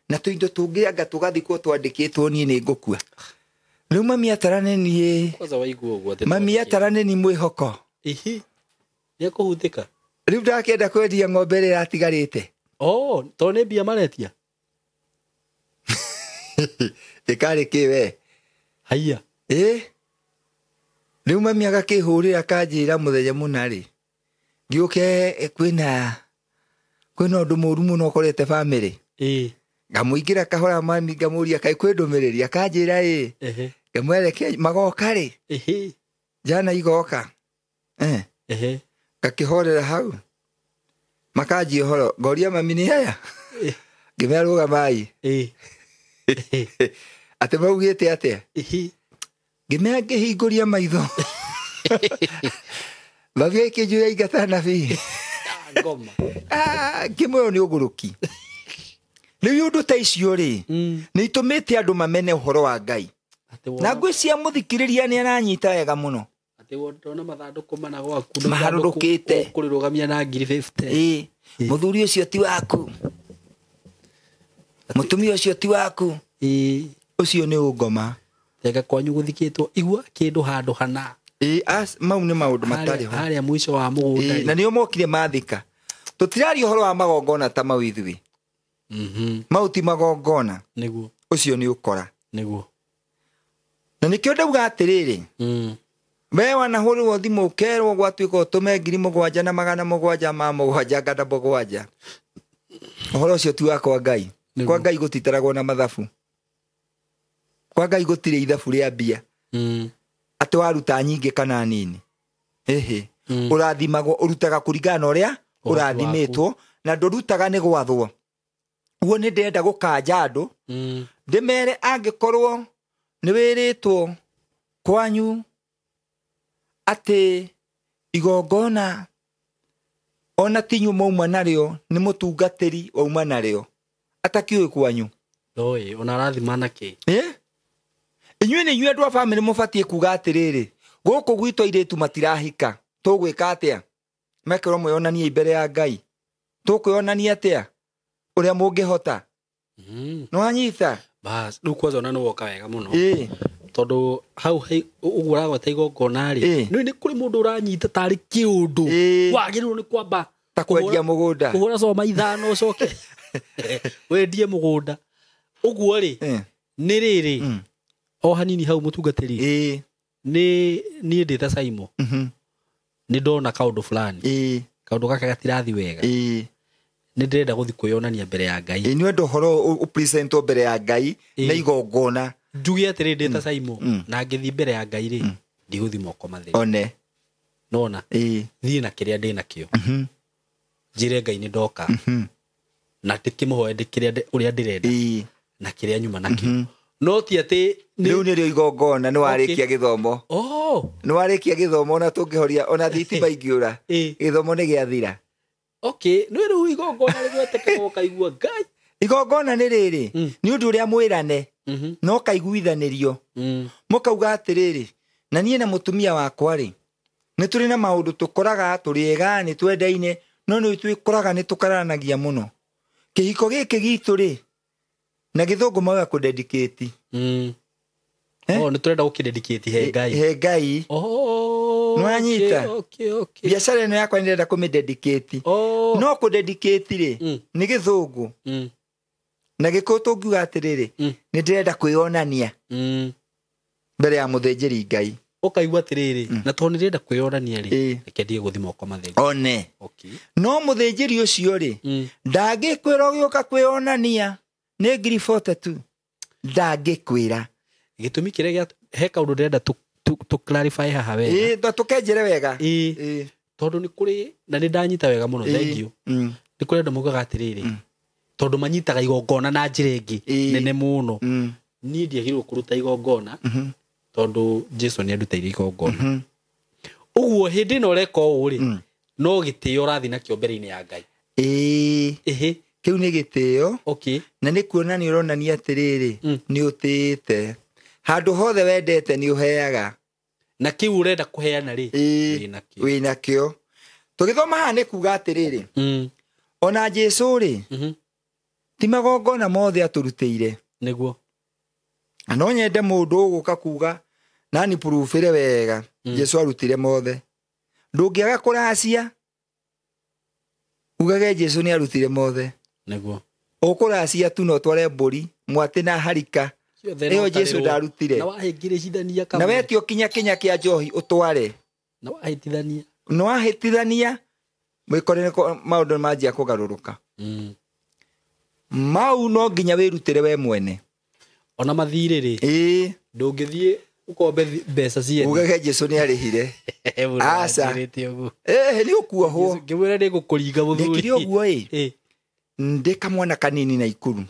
na tũindo tũngĩ anga tũgathikwo twandĩkĩtwo niĩ nĩ ngũkua rĩu mami atarane niĩ mami atarane ni mwĩhoko nĩekũhutĩka rĩu ndakĩenda kwendia ng'ombe ĩrĩa ĩratigarĩte tondũ nĩ mbia maretia ĩkarĩ kĩ we haiya rĩu mami agakĩhũrĩra akanjĩra mũthenya mũna rĩ ngĩũke kwĩna ũndũ mũru mũno ũkorete bamĩrĩ ngamũingĩra kahora mami ngamũria kaĩ kwĩ ndũmĩrĩri akanjĩra ngamwerekia magoka rĩ jana igoka ngakĩhorera hau makanjia ũhoro ngoria mami nĩ aya ngĩmera rũgamai atĩ maugĩte atĩa ngĩmera ngĩhingũria maitho mami akĩnjũria ingata nabii ngĩmwĩrwo nĩ ũgũrũki rĩu ũndũ ta icio rĩ nĩ itũmĩte andũ mamene ũhoro wa Ngai na ngwĩcia mũthikĩrĩria nĩ aranyita wega mũno ndona mathandũkũ mana gwaku maharũrũkĩte kũrĩrũgamia na 50 mũthuri ũcio ti waku mũtumia ũcio ti waku ũcio nĩ ũngoma tega kwanyu gũthikĩtwo igua kĩndũ handũ hana mau nĩ maũndũ matarĩ ho harĩa mũico wa mũgũnda na nĩo mokire mathika tũtiraria ũhoro wa magongona ta mau ithuĩ mau ti magongona nĩguo ũcio nĩ ũkora nĩguo na nĩkĩo ndauga atĩrĩrĩ we wanahũrĩrwo thimũ ũkerwo gwatuĩka ũtũme 7,777 ũhoro ũcio ti wakwa Ngai kwa Ngai gũtitaragwo na mathabu kwa Ngai gũtirĩ ithabu rĩa mbia atĩ waruta nyingĩ kana nini ũrathimagwo ũrutaga kũringana na ũrĩa ũrathimĩtwo na ndũrutaga nĩ gwathwo uo nĩ ndenda gũkanja andũ ndĩmere angĩkorwo nĩ wĩrĩtwo kwanyu atĩ igongona ona tinyu mauma narĩo nĩ mũtungatĩri wauma narĩo atakiũĩ kwanyu ona arathima nakĩ inyuĩ nĩ inyuĩ andũ a bamĩrĩ mũbatiĩ kuga atĩrĩrĩ gũkũ gwitũ airĩtu matirahika tũgwĩka atĩa mekerwo mwĩonanie mbere ya Ngai tũkwĩonania atĩa ũrĩa mũngĩhota nĩwanyita bas rĩu kwanza ona nĩwoka wega mũno tondũ hau ũguo ũragweta igongona rĩ nĩ kũrĩ mũndũ ũranyita tarĩ kĩũndũ wagĩrĩirwo nĩ kwamba ta kwendia mũgũnda kũhũra coma ithano ũcoke wendie mũgũnda ũguo rĩ nĩ rĩrĩ o hanini hau mũtungatĩri niĩ ndĩta Saimo nĩ ndona kaũndũ fulani kaũndũ gaka gatirathi wega nĩ ndĩrenda gũthiĩ kwĩyonania mbere ya Ngai nĩ wenda ũhoro ũpresentwo mbere ya Ngai na igongona njuge atĩrĩ ndĩta Saimo na ngĩthiĩ mbere ya Ngai rĩ ndigũthi moko mathĩ one nona thiĩ na kĩrĩa ndĩ nakĩo njĩre Ngai nĩ ndoka na ndĩkĩmũhoe kĩrĩa ũrĩa ndĩrenda na kĩrĩa nyuma nakĩo no ti atĩ rĩu nĩrĩo igongona nĩ warĩkia gĩthomo nĩ warĩkia gĩthomo na tũngĩhoria ona thitima ingĩũra gĩthomo nĩ gĩathira nĩ rĩu igongona rĩgwetĩka ũkaigua Ngai igongona nĩ rĩrĩ nĩ ũndũ ũrĩa mwĩrane no kaiguithanĩrio mũkauga atĩrĩrĩ na niĩ na mũtumia wakwa rĩ nĩ tũrĩ na maũndũ tũkoraga tũrĩega nĩ twendaine no nĩ twĩkoraga nĩ tũkaranagia mũno kĩhiko gĩkĩ gitũ rĩ na gĩthũngũ mauga kũ-dedicate nĩ tũrenda gũkĩ-dedicate he Ngai nwanyita biacara ĩno yakwa nĩrenda kũmĩ-dedicate no kũ-dedicate rĩ nĩ gĩthũngũ na gĩkũyũ tũngiuga atĩrĩrĩ nĩ ndĩrenda kwĩyonania mbere ya mũthĩnjĩri Ngai ũkaigua atĩrĩrĩ na tondũ nĩrenda kwĩyonania rĩ reke ndige gũthima kwa mathĩnjĩri one no mũthĩnjĩri ũcio rĩ ndangĩkwĩra ũgĩũka kwĩyonania nĩ ngiri 42 ndangĩkwĩra gĩtũmi kĩrĩa he kaũndũ ndĩrenda tũ clarify haha wega tũkenjere wega tondũ nĩ kũrĩ na nĩ ndanyita wega mũno thank you nĩ kũrĩ andũ moigaga atĩrĩrĩ tondũ manyitaga igongona na njĩra ĩngĩ nene mũno niĩ ndiagĩrĩirwo kũruta igongona tondũ Jesũ nĩ andutĩire igongona ũguo hĩndĩ ĩno ũreka ũũ rĩ no gĩtĩo ũrathiĩ nakĩo mbere-inĩ ya Ngai kĩu nĩ gĩtĩo na nĩ kuona nĩ ũronania atĩrĩrĩ nĩ ũtĩĩte handũ hothe wendete nĩ ũheaga na kĩu ũrenda kũheana rĩ wĩnakĩo tũgĩthoma haha nĩ kuga atĩrĩrĩ ona Jesũ rĩ ti magongona mothe atũrutĩire nĩguo no nyende mũndũ ũgũka kuga nani proof-ĩre wega Jesũ arutire mothe ndũngĩaga kũracia ugage Jesũ nĩ arutire mothe nĩguo ũkũracia tu no tware mbũri mwatĩ na harika ĩyo Jesũ ndarutire na wetio kinya kĩa njohi ũtware na wahĩtithania mwĩkore maũndũ manjia kũgarũrũka mau no nginya wĩrutĩre we mwene ona mathirĩ rĩ ndũngĩthiĩ ũkombe mbeca ciene ugage Jesũ nĩ arĩhire aca nĩ ũkuohwo ngĩmwĩra nĩ ngũkũringa mũthuri ndekire ũguo ndĩ kamwana kanini na ikuru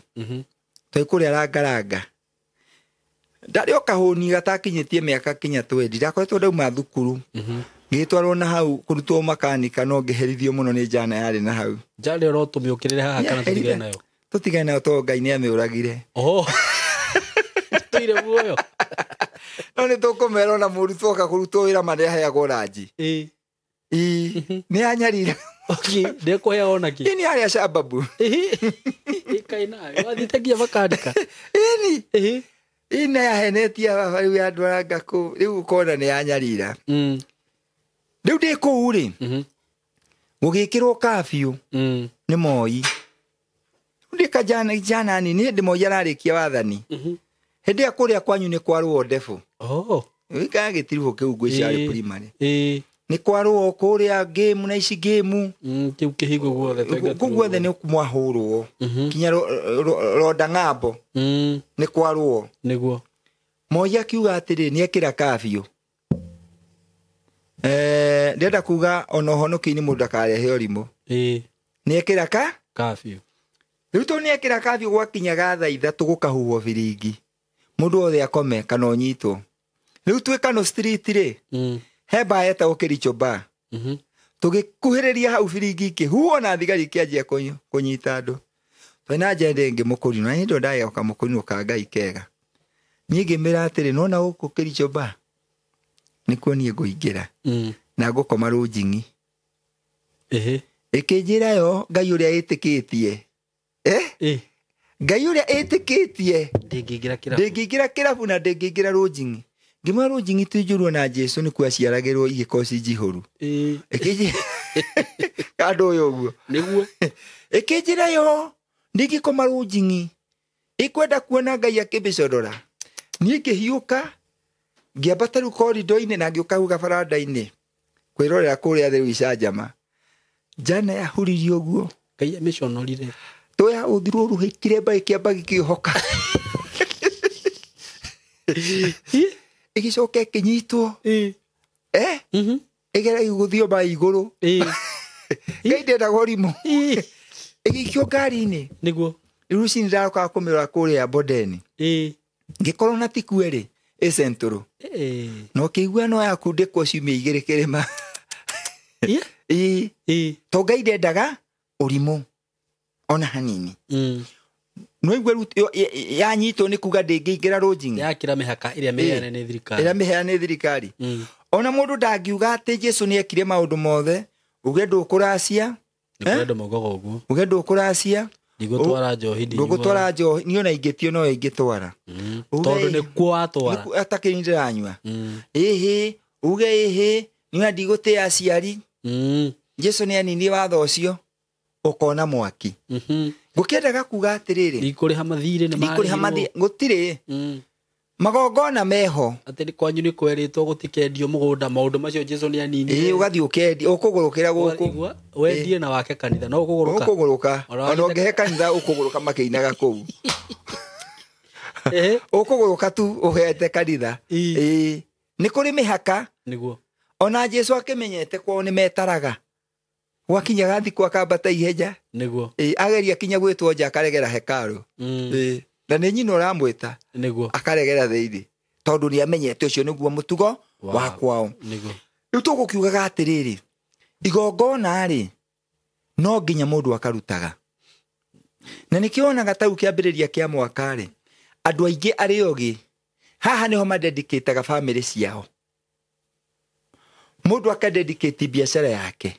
twaĩ kũrĩa rangaranga ndarĩ o kahũni gatakinyĩtie mĩaka kinya 20 ndakoretwo ndauma thukuru ngĩtwarwo na hau kũrutwo makanika no ngĩherithio mũno nĩ njana yarĩ na hau njana ĩyo tũmĩũkĩrĩre haha kana tũtigane nayo tũtigane nayo to Ngai nĩ amĩũragire tũire muoyo no nĩ tũkũmera ona mũrutwo oka kũrutwo wĩra mareheagwo ranji nĩ anyarire ndekũhea ona kĩ nĩ harĩa sababu wathiĩte nginya makanika ina yahenetie rĩu yandwaraga kũ rĩu ũkona nĩ yanyarira rĩu ndĩ kũu rĩ gũgĩkĩrwo kabiũ nĩ moi ndĩka jana nini hĩndĩ moi ararĩkia wathani hĩndĩ ya kũrĩa kwanyu nĩ kwarũo ndebu wĩkaga gĩtiribũ kĩu ngwĩciarĩ primary nĩ kwarũo kũrĩa game na ici game kĩu kĩhigo guothe nĩ mwahũrũo kinya Ronda Ng'ambo nĩ kwarũo nĩguo moi akiuga atĩrĩ nĩ ekĩra kabiũ ndĩrenda kuga ona ũhonokio-inĩ mũndũ ndakarehe ũrimũ nĩ ekĩra kabiũ rĩu tondũ nĩ ekĩra kabiũ gwakinyaga thaa ithatũ gũkahuhwo biringi mũndũ wothe akome kana ũnyitwo rĩu twĩ Kano street rĩ he baa yetagwo Kericho bar tũgĩkuhĩrĩria hau biringi ikĩhuhwo na thigari ikĩanjia kũnyita andũ twĩna njende ĩngĩ mũkũrinũ na hĩndĩ ndagĩa kamũkũrinũ ka Ngai kega niĩ ngĩmĩra atĩrĩ nona gũkũ Kericho bar nĩkuo niĩ ngũingĩra na ngũkoma rũnjing'i ĩkĩnjĩra yo Ngai ũrĩa ĩtĩkĩtie Ngai ũrĩa ĩtĩkĩtie ndĩngĩingĩra kĩrabu na ndĩngĩingĩra rũnjing'i ngĩmwa rũnjing'i tũnjũrwo na Jesũ nĩkuo aciaragĩrwo igĩkoci njihũru kandũ ũyũ ũguo nĩguo ĩkĩnjĩra yo ndĩngĩkoma rũnjing'i ĩkwenda kuona Ngai akĩmĩcorora niĩ ngĩhiũka ngĩambata rĩu korido-inĩ na ngĩũka hau gabaranda-inĩ kwĩrorera kũrĩa thĩ icanjama njana yahuririo ũguo Ngai amĩconorire toya ũthirwo rũhĩkire mba ĩkĩamba gĩkĩhoka ĩgĩcoka ĩkĩnyitwo ĩgera gũthio mba igũrũ Ngai ndendaga ũrimũ ĩgĩikio ngari-inĩ nĩguo rĩu ici nĩndarokaga kũmĩrora kũrĩa bodeni ngĩkorwo na tikuerĩ ĩcentũrũ no kĩigua no yakundĩkwo ciumia 2 kĩrĩma to Ngai ndendaga ũrimũ ona hanini no igwe yanyitwo nĩ kuga ndĩngĩingĩra rũnjing'i yakĩra mĩhaka ĩrĩa mĩheane nĩ thirikari thirikari ona mundu ndangiuga ati Jesu ni ekire maundu mothe uge ndukuracia Nikwenda mogogo uguo. uge ndukuracia Ndigutwara njohi ndi. ndugutwara njohi ni ona ingitio no ingitwara Tondu ni kwatwara. atakindiranywa ehe uge ehe ni ndigute aciari Jesu ni anini watho ucio ukona mwaki ngukendaga kuga atiriri Nikuriha mathire ni mari. nikuriha mathire gutire magongona meho ati ni kwanyu ni kweritwo gutikendio mugunda maundu macio Jesu ni anini. ugathi ukendi ukugurukira guku Wendie na wake kanitha no kuguruka. ukuguruka ona ungehe kanitha ukuguruka makiinaga kuu ukuguruka tu uhete kanitha ni kuri mihaka niguo ona Jesu akimenyete kwao ni metaraga gwakinyaga thiku akambata iheja niguo ageria kinya gwitwo nja akaregera hekalu na ni nyina uramwita niguo akaregera thiini tondu ni amenyete ucio niguo mutugo wa kwao niguo riu tugukiugaga atiriri igongona ri no nginya mundu akarutaga na nikionaga tau kiambiriria kia mwaka ri andu aingi ari ogi haha niho madedicataga family ciao mundu akadedicate biashara yake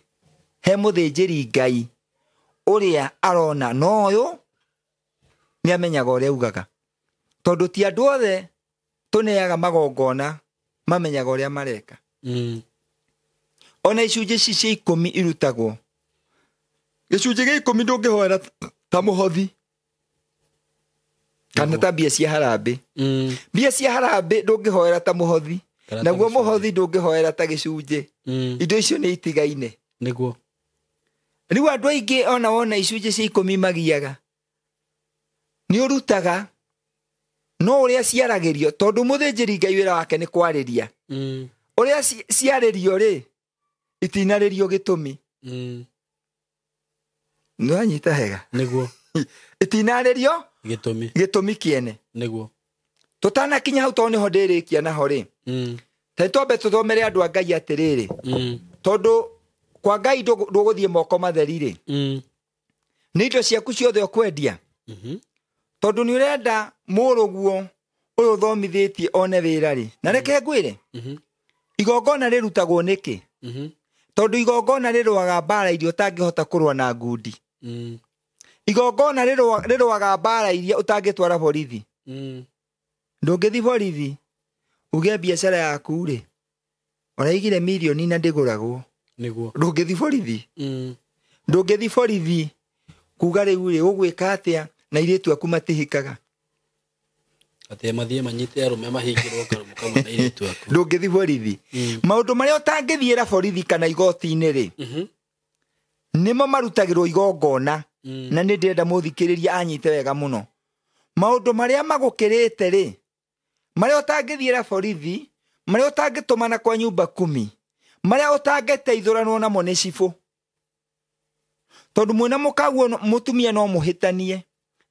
he muthinjiri Ngai uria arona noyo ni amenyaga uria ugaga tondu ti andu othe tuneaga magongona mamenyaga uria mareka ona icunjĩ cia 10 irutagwo gĩcunjĩ gĩa 10 ndũngĩhoera ta mũhothi kana ta mbia cia harambĩ mbia cia harambĩ ndũngĩhoera ta mũhothi naguo mũhothi ndũngĩhoera ta gĩcunjĩ indo icio nĩ itigaine niguo rĩu andũ aingĩ ona wona icunjĩ cia 10 magiaga nĩ ũrutaga no ũrĩa ciaragĩrio tondũ mũthĩnjĩri Ngai wĩra wake nĩ kwarĩria ũrĩa ciarĩrio rĩ itinarĩrio gĩtũmi nĩwanyita hega niguo itinarĩrio gĩtũmi kĩene niguo tutanakinya hau to niho ndĩrĩkia naho rĩ ta twambe tuthomere andũ a Ngai atĩrĩrĩ tondũ kwa Ngai ndũgũthiĩ moko matheri rĩ nĩ indo ciaku ciothe ũkwendia tondu nĩ ũrenda mũrũguo ũyũ thomithĩtie one wĩra rĩ na reke ngwĩre igongona rĩrutagwo nĩkĩ tondu igongona rĩrũaga mbara iria ũtangĩhota kũrũa na ngundi igongona rĩrũaga mbara iria ũtangĩtwara borithi ndũngĩthi borithi uge biashara yaku rĩ ũraigire milioni na ndĩgũragwo niguo ndũngĩthi borithi ndũngĩthi borithi kuga rĩu rĩ ũgwĩka atĩa na irĩtu aku matihikaga ati mathie manyite arume mahingirwo karumu kamwe na irĩtu aku ndũngĩthi borithi maũndũ marĩa ũtangĩthiĩra borithi kana igoti-inĩ rĩ nĩmo marutagĩrwo igongona na nĩ ndĩrenda mũthikĩrĩria anyite wega mũno maũndũ marĩa magũkĩrĩte rĩ marĩa ũtangĩthiĩra borithi marĩa ũtangĩtũmana kwa nyumba 10 marĩa ũtangĩteithũranwo namo nĩ cibũ tondu mwĩna mũkaguo mũtumia no mũhĩtanie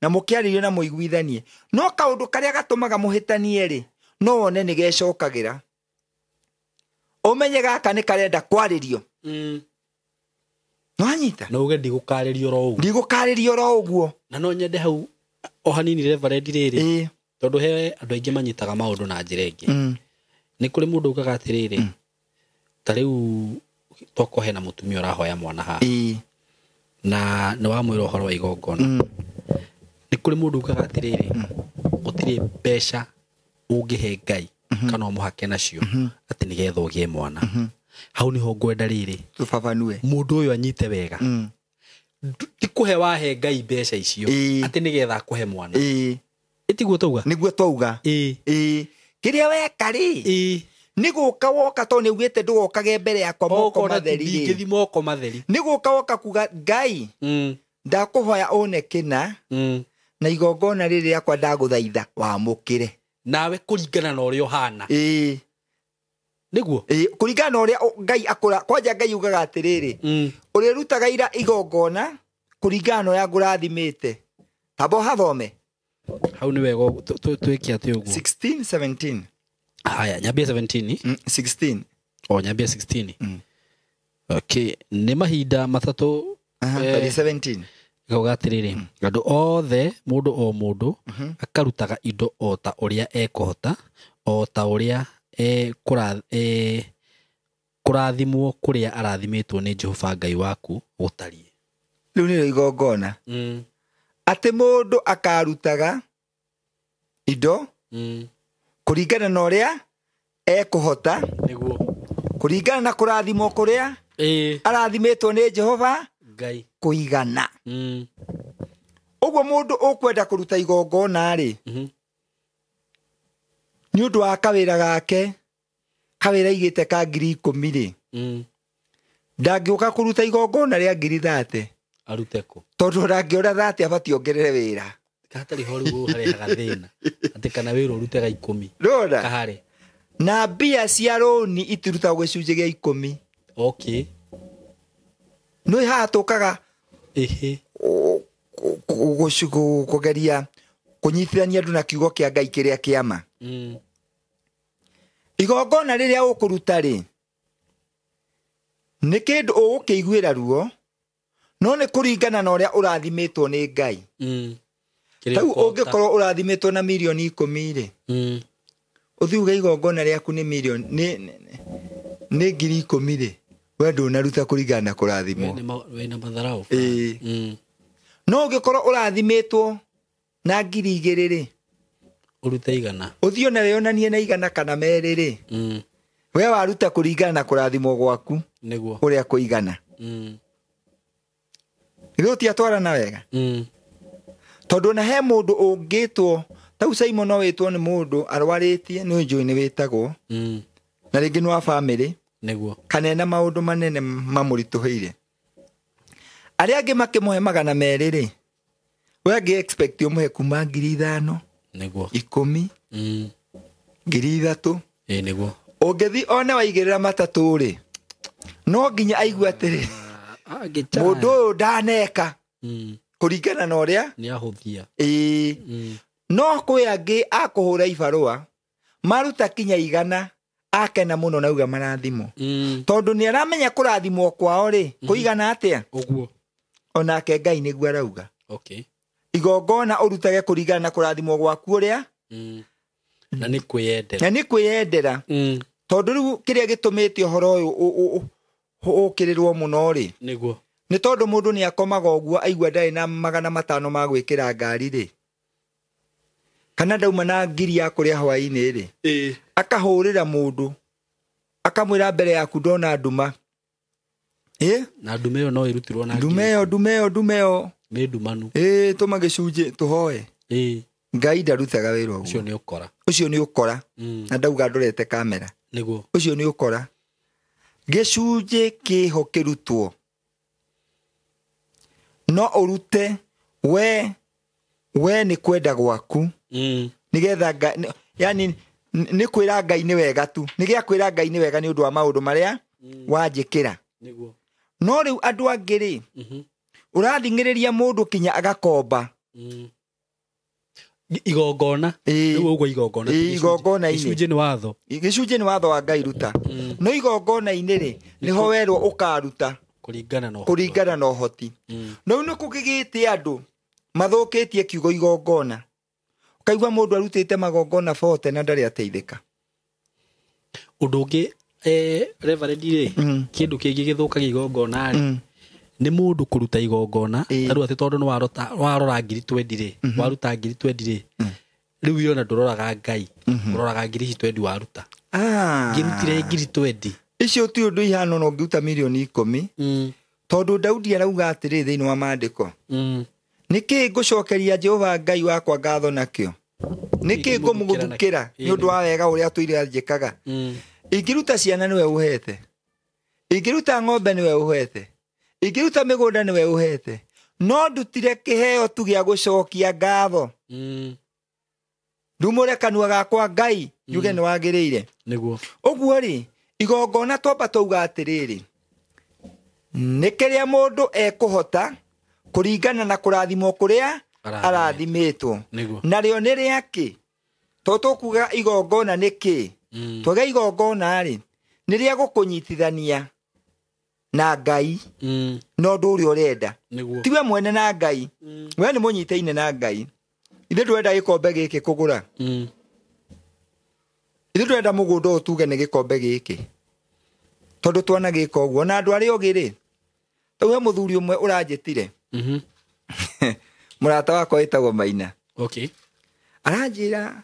na mũkĩarĩrio na mũiguithanie no kaũndũ karĩa gatũmaga mũhĩtanie rĩ no wone nĩ gecokagĩra ũmenye gaka nĩ karenda kwarĩrio no anyita no uge ndigũkarĩrio ro ũguo na no nyende hau o hanini reverend rĩrĩ tondu he andũ aingĩ manyitaga maũndũ na njĩra ĩngĩ nĩ kũrĩ mũndũ ugaga atĩrĩrĩ ta rĩu toko hena mũtumia ũrahoya mwana haha na nĩ wamwĩra ũhoro wa igongona nĩ kũrĩ mũndũ ugaga atĩrĩrĩ gũtirĩ mbeca ũngĩhe Ngai kana ũmũhake nacio atĩ nĩgetha ũgĩe mwana hau nĩho ngwenda rĩrĩ tũbabanue mũndũ ũyũ anyite wega ti kũhe wahe Ngai mbeca icio atĩ nĩgetha akũhe mwana ĩtiguo twauga nĩguo twauga kĩrĩa weka rĩ nĩ gũka woka to nĩ ugĩte ndũgokage mbere yakwa moko matheri ngĩthi moko matheri nĩ gũka woka kuga Ngai ndakũhoya one kĩna na igongona rĩrĩ yakwa ndagũthaitha wamũkĩre nawe kũringana na ũrĩa ũhana nĩguo kũringana na ũrĩa Ngai akũra kwanja Ngai ugaga atĩrĩrĩ ũrĩrutaga ira igongona kũringana na ũrĩa ngũrathimĩte tabo hathome hau nĩ wega twĩke atĩ ũguo 16:17 haya nyambia 17 16 nyambia 16 okay nĩ mahinda matatũ 17 gauga atĩrĩrĩ andũ othe mũndũ o mũndũ akarutaga indo o ta ũrĩa ekũhota o ta ũrĩa kurathimwo kuria arathimitwo ni Jehova Ngai waku gutarie riu ni igongona ati mundu akarutaga indo kuringana na uria ekuhota niguo kuringana na kurathimwo kuria arathimitwo ni Jehova Ngai kuigana uguo mundu ukwenda kuruta igongona ri ni undu wa kawira gake kawira igite ka 10,000 ri ndangiuka kuruta igongona ria 30,000 aruteko tondu ndangiora 30 abati ongerere wira katari horu harehaga thina ati kana wira urutega 10 rora kahare na mbia cia roni itiruta gwicunje gia 10 okay no ihatukaga kugeria kunyithania andu na kiugo kia Ngai kiria kiama igongona riria ukuruta ri ni kindu ugukiiguira ruo no ni kuringana na uria urathimitwo ni Ngai tau ungikorwo urathimitwo na milioni 10 ri uthiuga igongona riaku ni milioni ni 10,000 ri we ndunaruta kuringana na kurathimwo wena matharau no ungikorwo urathimitwo na 2,000 ri uruta igana uthio na weyonanie na igana kana meri ri we waruta kuringana na kurathimwo gwaku niguo uria kuigana riu ti atwarana wega tondu na he mundu ungitwo tau Simon no witwo ni mundu arwaritie ni njui ni witagwo na ringi ni wa family niguo kana na maundu manene mamurituheire aria angi makimuhe 200 ri we angi expect umuhe kuma 5,000 niguo 10 3,000 niguo ungithi one waigirira matatu ri no nginya aigua atiri mundu uyu ndaneka kuringana na uria ni ahuthia no kwi angi akuhura ibarua maruta kinya igana akena muno nauga marathimo tondu ni aramenya kurathimwo kwao ri kuigana atia uguo onake Ngai niguo arauga okay igongona urutage kuringana na kurathimwo gwaku uria na ni kwiyendera tondu riu kiria gitumite uhoro uyu ukirirwo muno ri niguo ni tondu mundu ni akomaga uguo aigua ndai na 500 ma gwikira ngari ri kana ndauma na 1,000 ya kuria hwaini ri akahurira mundu akamwira mbere yaku ndona nduma na ndume yo no irutirwo na ndume yo ni ndumanu tuma gicunje tuhoe Ngai ndarutaga wira uguo ucio ni ukora na ndauga ndorete kamera niguo ucio ni ukora gicunje kiho kirutwo no urute we ni kwenda gwaku nigetha yani ni kwira Ngai ni wega tu nigia kwira Ngai ni wega ni undu wa maundu maria wanjikira niguo no riu andu angi ri urathingiriria mundu kinya agakomba igongona riu uguo igongona gicunje ni watho wa Ngai ruta no igongona ini ri niho werwo ukaruta kuringana na uhoti no ni kugigite andu mathukitie kiugo igongona ukaigua mundu arutite magongona 40 na ndari ateithika undu ungi reverend ri kindu kingi githukagia igongona ri ni mundu kuruta igongona taru ati tondu ni warora 2020 ri waruta 2020 ri riu yona nduroraga Ngai uroraga 2020 waruta ngirutire 2020 icio ti undu ihano no ngiuta milioni 10 tondu Daudi arauga atiri thiini wa maandiko niki ngucokeria Jehova Ngai wakwa ngatho nakio niki ngumuguthukira ni undu wa wega uria tuire njikaga ingiruta ciana niwe uhete ingiruta ng'ombe niwe uhete ingiruta migunda niwe uhete no ndutire kiheo tu gia gucokia ngatho ndumure kanua gakwa Ngai yuge ni wagiriire niguo uguo ri igongona twamba twauga atiriri nikiria mundu ekuhota kuringana na kurathimwo kuria arathimitwo nario ni riaki to kuga igongona niki twega igongona ri ni ria gukunyitithania na Ngai no ndu uri urenda tiwe mwene na Ngai we ni munyiteine na Ngai ithe ndwenda gikombe giki kugura ithe ndwenda mugunda utuge ni gikombe giki tondu twanagika uguo na andu ari ogiri tauhe muthuri umwe uranjitire murata wakwa witagwo Maina okay aranjira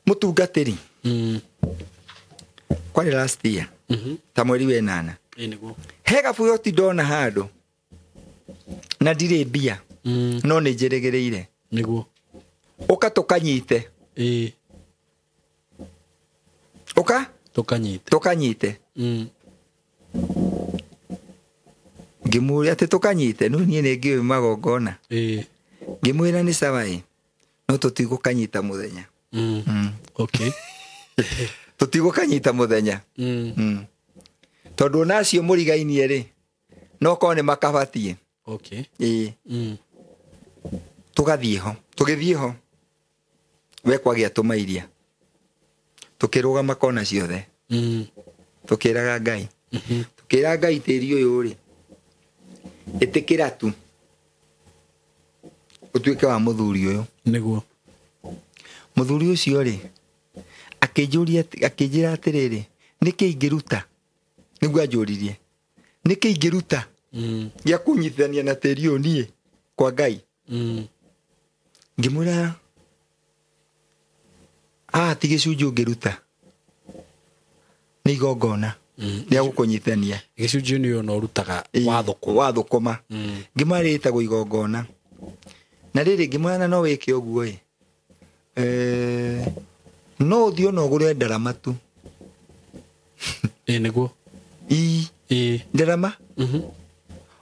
mutungatiri kwari last year ta mweri we 8 niguo he gabuyo ti ndona handu na ndire mbia no ni njeregereire niguo uka tukanyite uka tukanyite ngimuri ati tukanyite no nie ni ngiwe magongona ngimwira ni sawa no tutigukanyita muthenya okay tutigukanyita muthenya tondu nacio murigainie ri no kone makabatie okay tugithie ho we kwagia tumairia tukirugama kona ciothe tukiraga Ngai tukira Ngai tiri uyu ri itikira tu utuike wa muthuri uyu niguo muthuri ucio ri akijira atiriri niki ingiruta niguo anjuririe niki ingiruta ya kunyithania na tiri uyu nie kwa Ngai ngimura tigicunju ungiruta ni igongona ya gukunyithania gicunju ni yo no rutaga wathukuma ngimarita go igongona na riri ngimwana no wike uguo no thio no gure ndarama tu niguo ndarama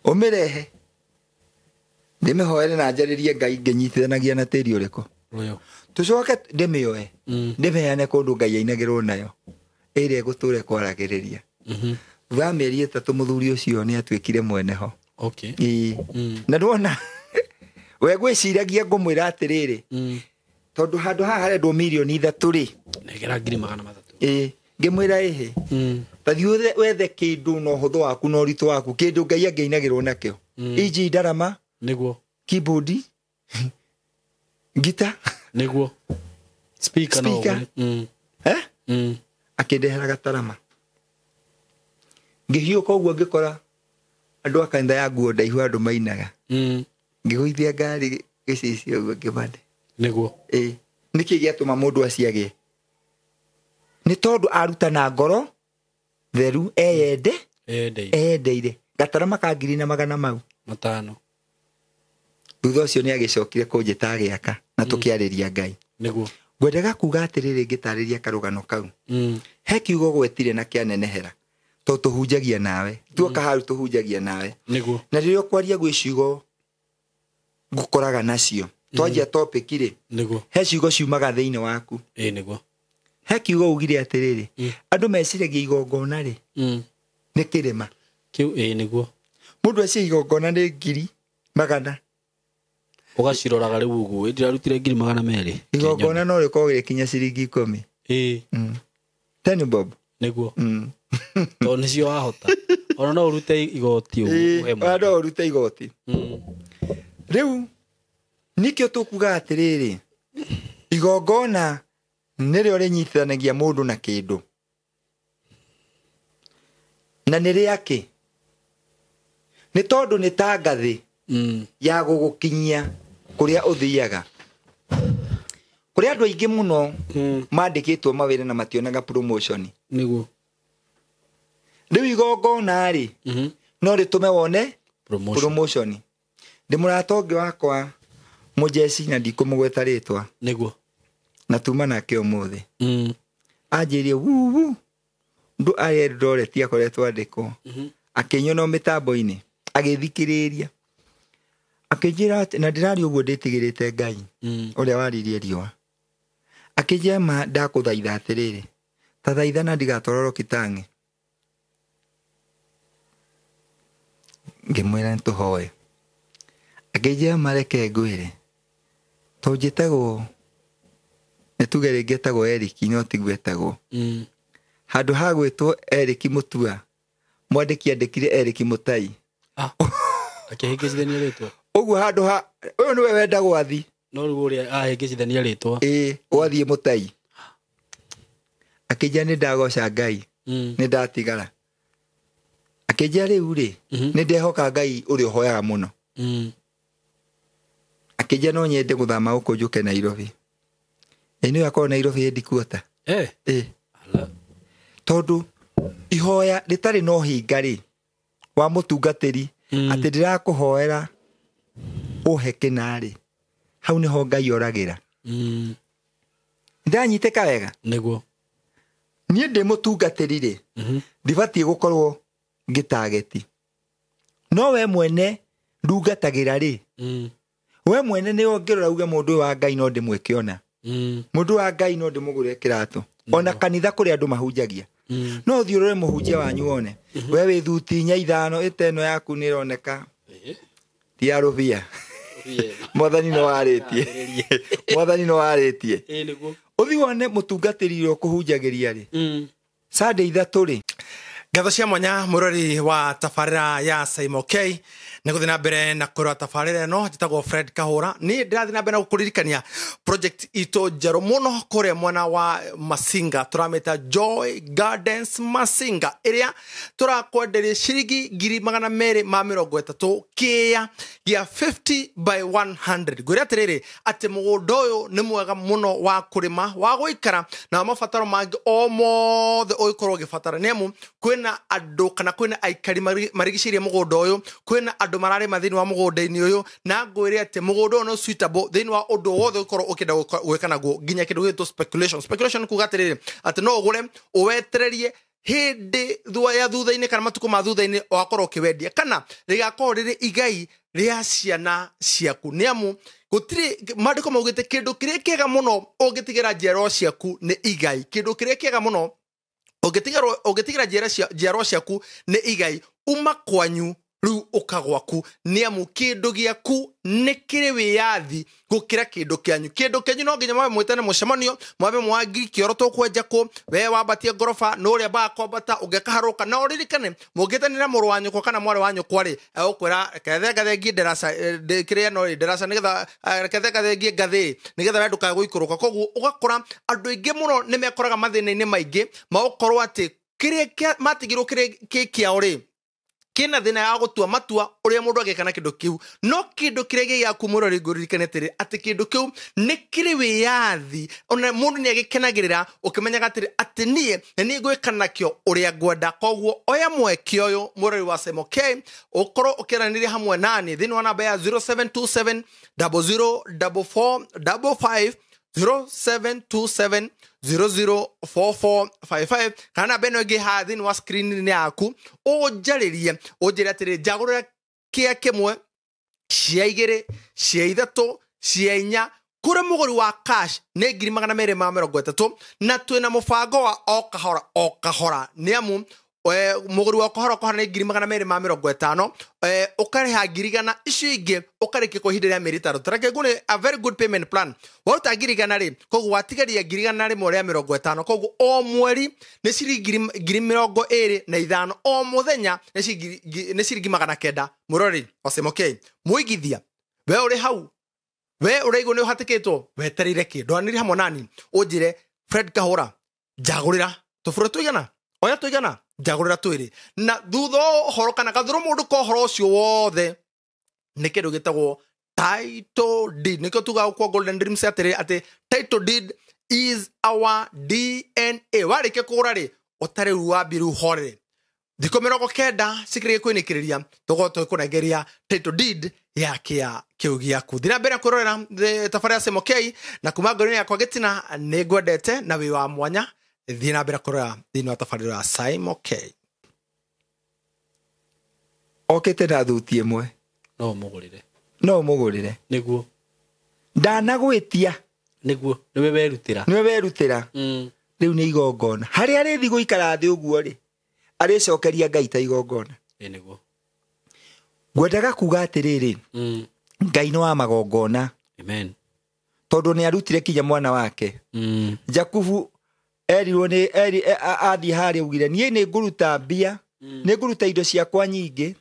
umirehe ndimehoere na njaririe Ngai nginyithanagia na tiri uriko tucoke ndimioe ndimeane kundu Ngai ainagirwo nayo ire guture kwaragiriria thutha mieri 3 muthuri ucio ni atwikire mweneho okay na ndona we gwiciragia ngumwira atiriri tondu handu haha harendwo milioni 3 ri negera 300 ngimwira tathi wethe kindu no huthu waku no ritu waku kindu Ngai angiinagirwo nakio iji ndarama niguo keyboard gita niguo speaker no akindehera gatarama ngihiuka uguo ngikora andu akanitha ya nguo ndaihu andu mainaga ngiguithia ngari gicicio uguo ngibande niguo niki giatuma mundu aciage ni tondu aruta na ngoro theru eyendeire gatarama ka 2,500 mau 5 thutha ucio ni agicokire kunjita agiaka na tukiariria Ngai niguo ngwendaga kuga atiriri ngitariria karugano kau he kiugo gwetire na kianenehera to tuhunjagia nawe tuoka haru tuhunjagia nawe niguo na ririo kwaria gwicigo ngukoraga nacio twanjia topic ri niguo he ciugo ciumaga thiini waku niguo he kiugo ugire atiriri andu meciragia igongona ri ni kirima kiu niguo mundu acia igongona ni 100,000 ugaciroraga riu uguo ndirarutire 200,000 igongona no riko gikinya ciringi 10 10 bob niguo to nicio wahota ona no urute igoti uguo no urute igoti riu nikio tukuga atiriri igongona nirio rinyithanagia mundu na kindu na niriaki ni tondu ni ta ngathi ya gugukinyia kuria uthiaga kuria andu aingi muno mandikitwo mawira na mationaga promotion niguo riu igongona ri no ritume wone promotion ndimuratonge wakwa mujeci na ndikumugweta ritwa niguo na tuma nake umuthi anjirie wu ndu aye ndoreti akoretwo andiko akinyona mitambo-ini agithikiriria akijira na ndirari uguo nditigirite Ngai uria waririe riwa akijema ndakuthaitha atiriri ta thaitha na ndigatororo kitangi ngimwira ntuhoe akijema reke ngwire to njitagwo nitugere ngetagwo Eric no tigwetagwo handu ha gwetwo Eric Mutua mwandiki andikire Eric Mutai akihingicithania ritwa uguo handu ha uyu niwe wenda gwathi no riu uria ahingicithania ritwa gwathie Mutai akija ni ndagoca Ngai ni ndatigara Akĩnjĩra rĩu rĩ nĩ ndehoka Ngai ũrĩa ũhoyaga mũno. Akĩnjĩra no nyende gũthama gũkũ njũke Nairobi. Nĩ yakorwo Nairobi headquarter. Tondũ ihoya rĩtarĩ no hinga rĩ wa mũtungatĩri atĩ ndirakũhoera ũhe kĩnarĩ. Hau nĩho Ngai oragĩra. Ndanyitĩka wega. Nĩguo. Niĩ ndĩ mũtungatĩri rĩ ndibatiĩ gũkorwo ngĩtageti. No we mwene ndungatagĩra rĩ we mwene nĩ ũngĩrora uge mũndũ wa Ngai no ndĩmwĩkĩona. Mũndũ wa Ngai no ndĩmũgũre kĩratũ. Ona kanitha kũrĩa andũ mahunjagia. No thiũrũre mũhunjia wanyu wone. We wĩ thuti 5 ĩteno yaku nĩ ĩroneka. Ti ya rũbia. Mwathani no warĩtie. Mwathani no warĩtie. Nĩguo. Ũthi wone mũtungatĩri ũrĩa ũkũhunjagĩria rĩ. Sunday 3 rĩ. Ngatho cia mwanya mũrori wa tabarĩra ya Simon K nĩ gũthiĩ na mbere na kũrora tabarĩra ĩno njĩtagwo Fred Kahũra. Nĩ ndĩrathiĩ na mbere na gũkũririkania project itũ njerũ mũno kũrĩa mwena wa Masinga tũramĩta Joy Gardens Masinga ĩrĩa tũrakwenderia ciringi 230 kĩa gĩa 50 by 100. Ngwĩra atĩrĩrĩ atĩ mũgũnda ũyũ nĩ mwega mũno wa kũrĩma wa gũikara na mabataro mangĩ o mothe ũgĩkorwo ũgĩbatara nĩ amu kwĩna andũ kana kwĩna aikari marigicĩirie mũgũnda ũyũ, kwĩna andũ mararĩma thĩinĩ wa mũgũnda-inĩ ũyũ, na ngwĩre atĩ mũgũnda ũyũ no suitable thĩinĩ wa ũndũ wothe ũkorwo ũkĩenda gwĩka naguo, nginya kĩndũ gĩtwo speculation. Speculation kuga atĩrĩrĩ atĩ no ũgũre ũwetererie hĩndĩ ya thutha-inĩ kana matukũ ma thutha-inĩ wakorwo ũkĩwendia, kana rĩgakorwo rĩrĩ igai rĩa ciana ciaku. Nĩ amu gũtirĩ maandĩko maugĩte kĩndũ kĩrĩa kĩega mũno ũngĩtigĩra njiarwa ciaku nĩ igai. Kĩndũ kĩrĩa kĩega mũno ũngĩtigĩra njiarwa ciaku nĩ igai uma kwanyu rĩu ũkagwaku. Nĩ amu kĩndũ gĩaku nĩ kĩrĩ wĩyathi gũkĩra kĩndũ kĩanyu. Kĩndũ kĩanyu no nginya mwabe mwĩtane mũcemanio, mwabe mwangi kĩoro tũkwenja kũ, we wambatie ngoroba no ũrĩa mbaga kwambata ũngĩkaharũka, na ũririkane mũngĩtanĩra mũrũ wa nyũkwa kana mwarĩ wa nyũkwa rĩ ũkwĩra kethengie ndaraca kĩrĩa no ndaraca nĩgetha kethengie ngathĩ nĩgetha we ndũkae gũikũrũka. Koguo ũgakora andũ aingĩ mũno nĩ mekoraga mathĩna-inĩ maingĩ ma gũkorwo atĩ kĩrĩa matigirwo kĩrĩ kĩao rĩ kina thina ya gũtua matua ũrĩa mũndũ agĩka na kĩndũ kĩu. No kĩndũ kĩrĩa gĩaku mũrori ngũririkane atĩrĩ atĩ kĩndũ kĩu nĩ kĩrĩ wĩyathi, ona mũndũ nĩ agĩkenagĩrĩra ũkĩmenyaga atĩ niĩ nĩ ngwĩka nakĩo ũrĩa ngwenda. Koguo oya mweke ũyũ mũrori wa Simon K ũkorwo ũkĩaranĩria hamwe nani thĩinĩ wa namba ya 0727 004455 0727 004455 kana beno ĩngĩ haha thĩinĩ wa screen-inĩ yaku ũnjarĩrie atĩrĩ njagũrĩra kĩa kĩmwe, cia 2, cia 3, cia 4 kũrĩ mũgũri wa cash nĩ 230 na twĩna mũbango wa o kahora nĩ amu mũgũri wa kahora nĩ 250 ũkarĩha 100 icio ingĩ ũkarĩkia kwa ihinda rĩa mĩeri 3. Tareke ngũne a very good payment plan waruta 100 rĩ koguo watigaria 100 rĩmwe rĩa 50. Koguo o mweri nĩ ciringi 25,000 o mũthenya nĩ ciringi 900. Mũrori wa Simon K mũigithia we ũrĩ hau, we ũraigua nĩ ũhatĩkĩtwo wetereire kĩndũ anĩrĩ hamwe nani ũnjĩre Fred Kahũra njagũrĩra tũbũrũ tũigana oya tũigana njagũrĩra twĩrĩ na thutha ũhoro kana gathũrũ mũndũ ko ũhoro ũcio wothe nĩ kĩndũ gĩtagwo title deed. Nĩkĩo tugaga kwa Golden Dreams atĩ title deed is our DNA. Warĩkia kũgũra rĩ ũtarĩ wambiru horere thikũ 90 cikĩrĩkia kwĩnĩkĩrĩria tũgoto kũnengeria title deed ya kĩu gĩaku. Thiĩ na mbere kũrorera tabarĩra ya Simon K na kuma ngoro-inĩ yakwa gĩtina nĩ ngwendete na wĩ wa mwanya. Thiĩ na mbere kũrora thĩinĩ wa tabarĩra ya Simon K. Okĩte na thuti ĩmwe no mũgũrĩre nĩguo ndanagwĩtia nĩguo nĩwe werutĩra rĩu nĩ igongona harĩa arĩthi gũikara thĩ ũguo rĩ arĩcokeria Ngai ta igongona. Nĩguo ngwendaga kuga atĩrĩrĩ Ngai nĩ wa magongona. Amen. Tondũ nĩ arutire kinya mwana wake Jakubu erirwo nĩ athiĩ harĩa ugire niĩ nĩ ngũruta mbia nĩ ngũruta indo ciakwa nyingĩ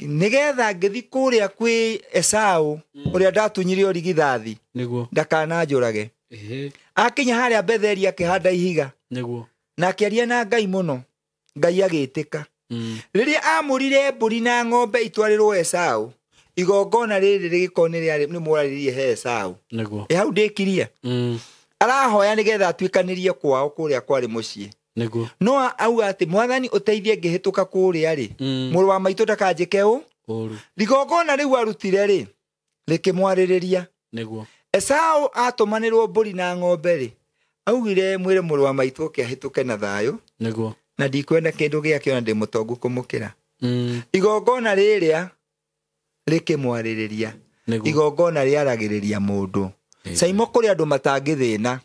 nĩgetha ngĩthi kũrĩa kwĩ Esaũ ũrĩa ndatunyire origithathi ndakananjũrage. Akinya harĩa Betheli akĩhanda ihiga na akĩaria na Ngai mũno, Ngai agĩtĩka Rĩrĩa amũrire mbũri na ng'ombe itwarĩrwo Esaũ, igongona rĩrĩ rĩgĩkorwo nĩ mwarĩrie he Esaũ. Hau ndĩkiria. Arahoya nĩgetha atuĩkanĩrie kwao kũrĩa kwarĩ mũciĩ. No auga atĩ Mwathani ũteithie ngĩhĩtũka kũrĩa rĩ, mũrũ wa maitũ ndakanjĩke ũũ. Igongona rĩu arutire rĩ, rĩkĩmwarĩrĩria. Esaũ atũmanĩrwo mbũri na ng'ombe rĩ, augire mwĩre mũrũ wa maitũ ũkĩahĩtũke na thayũ, na ndikwenda kĩndũ gĩake ona ndĩ mũtongu kũmũkĩra. Igongona rĩrĩa rĩkĩmwarĩrĩria. Igongona rĩaragĩrĩria mũndũ. Saimo kũrĩ andũ matangĩthĩna.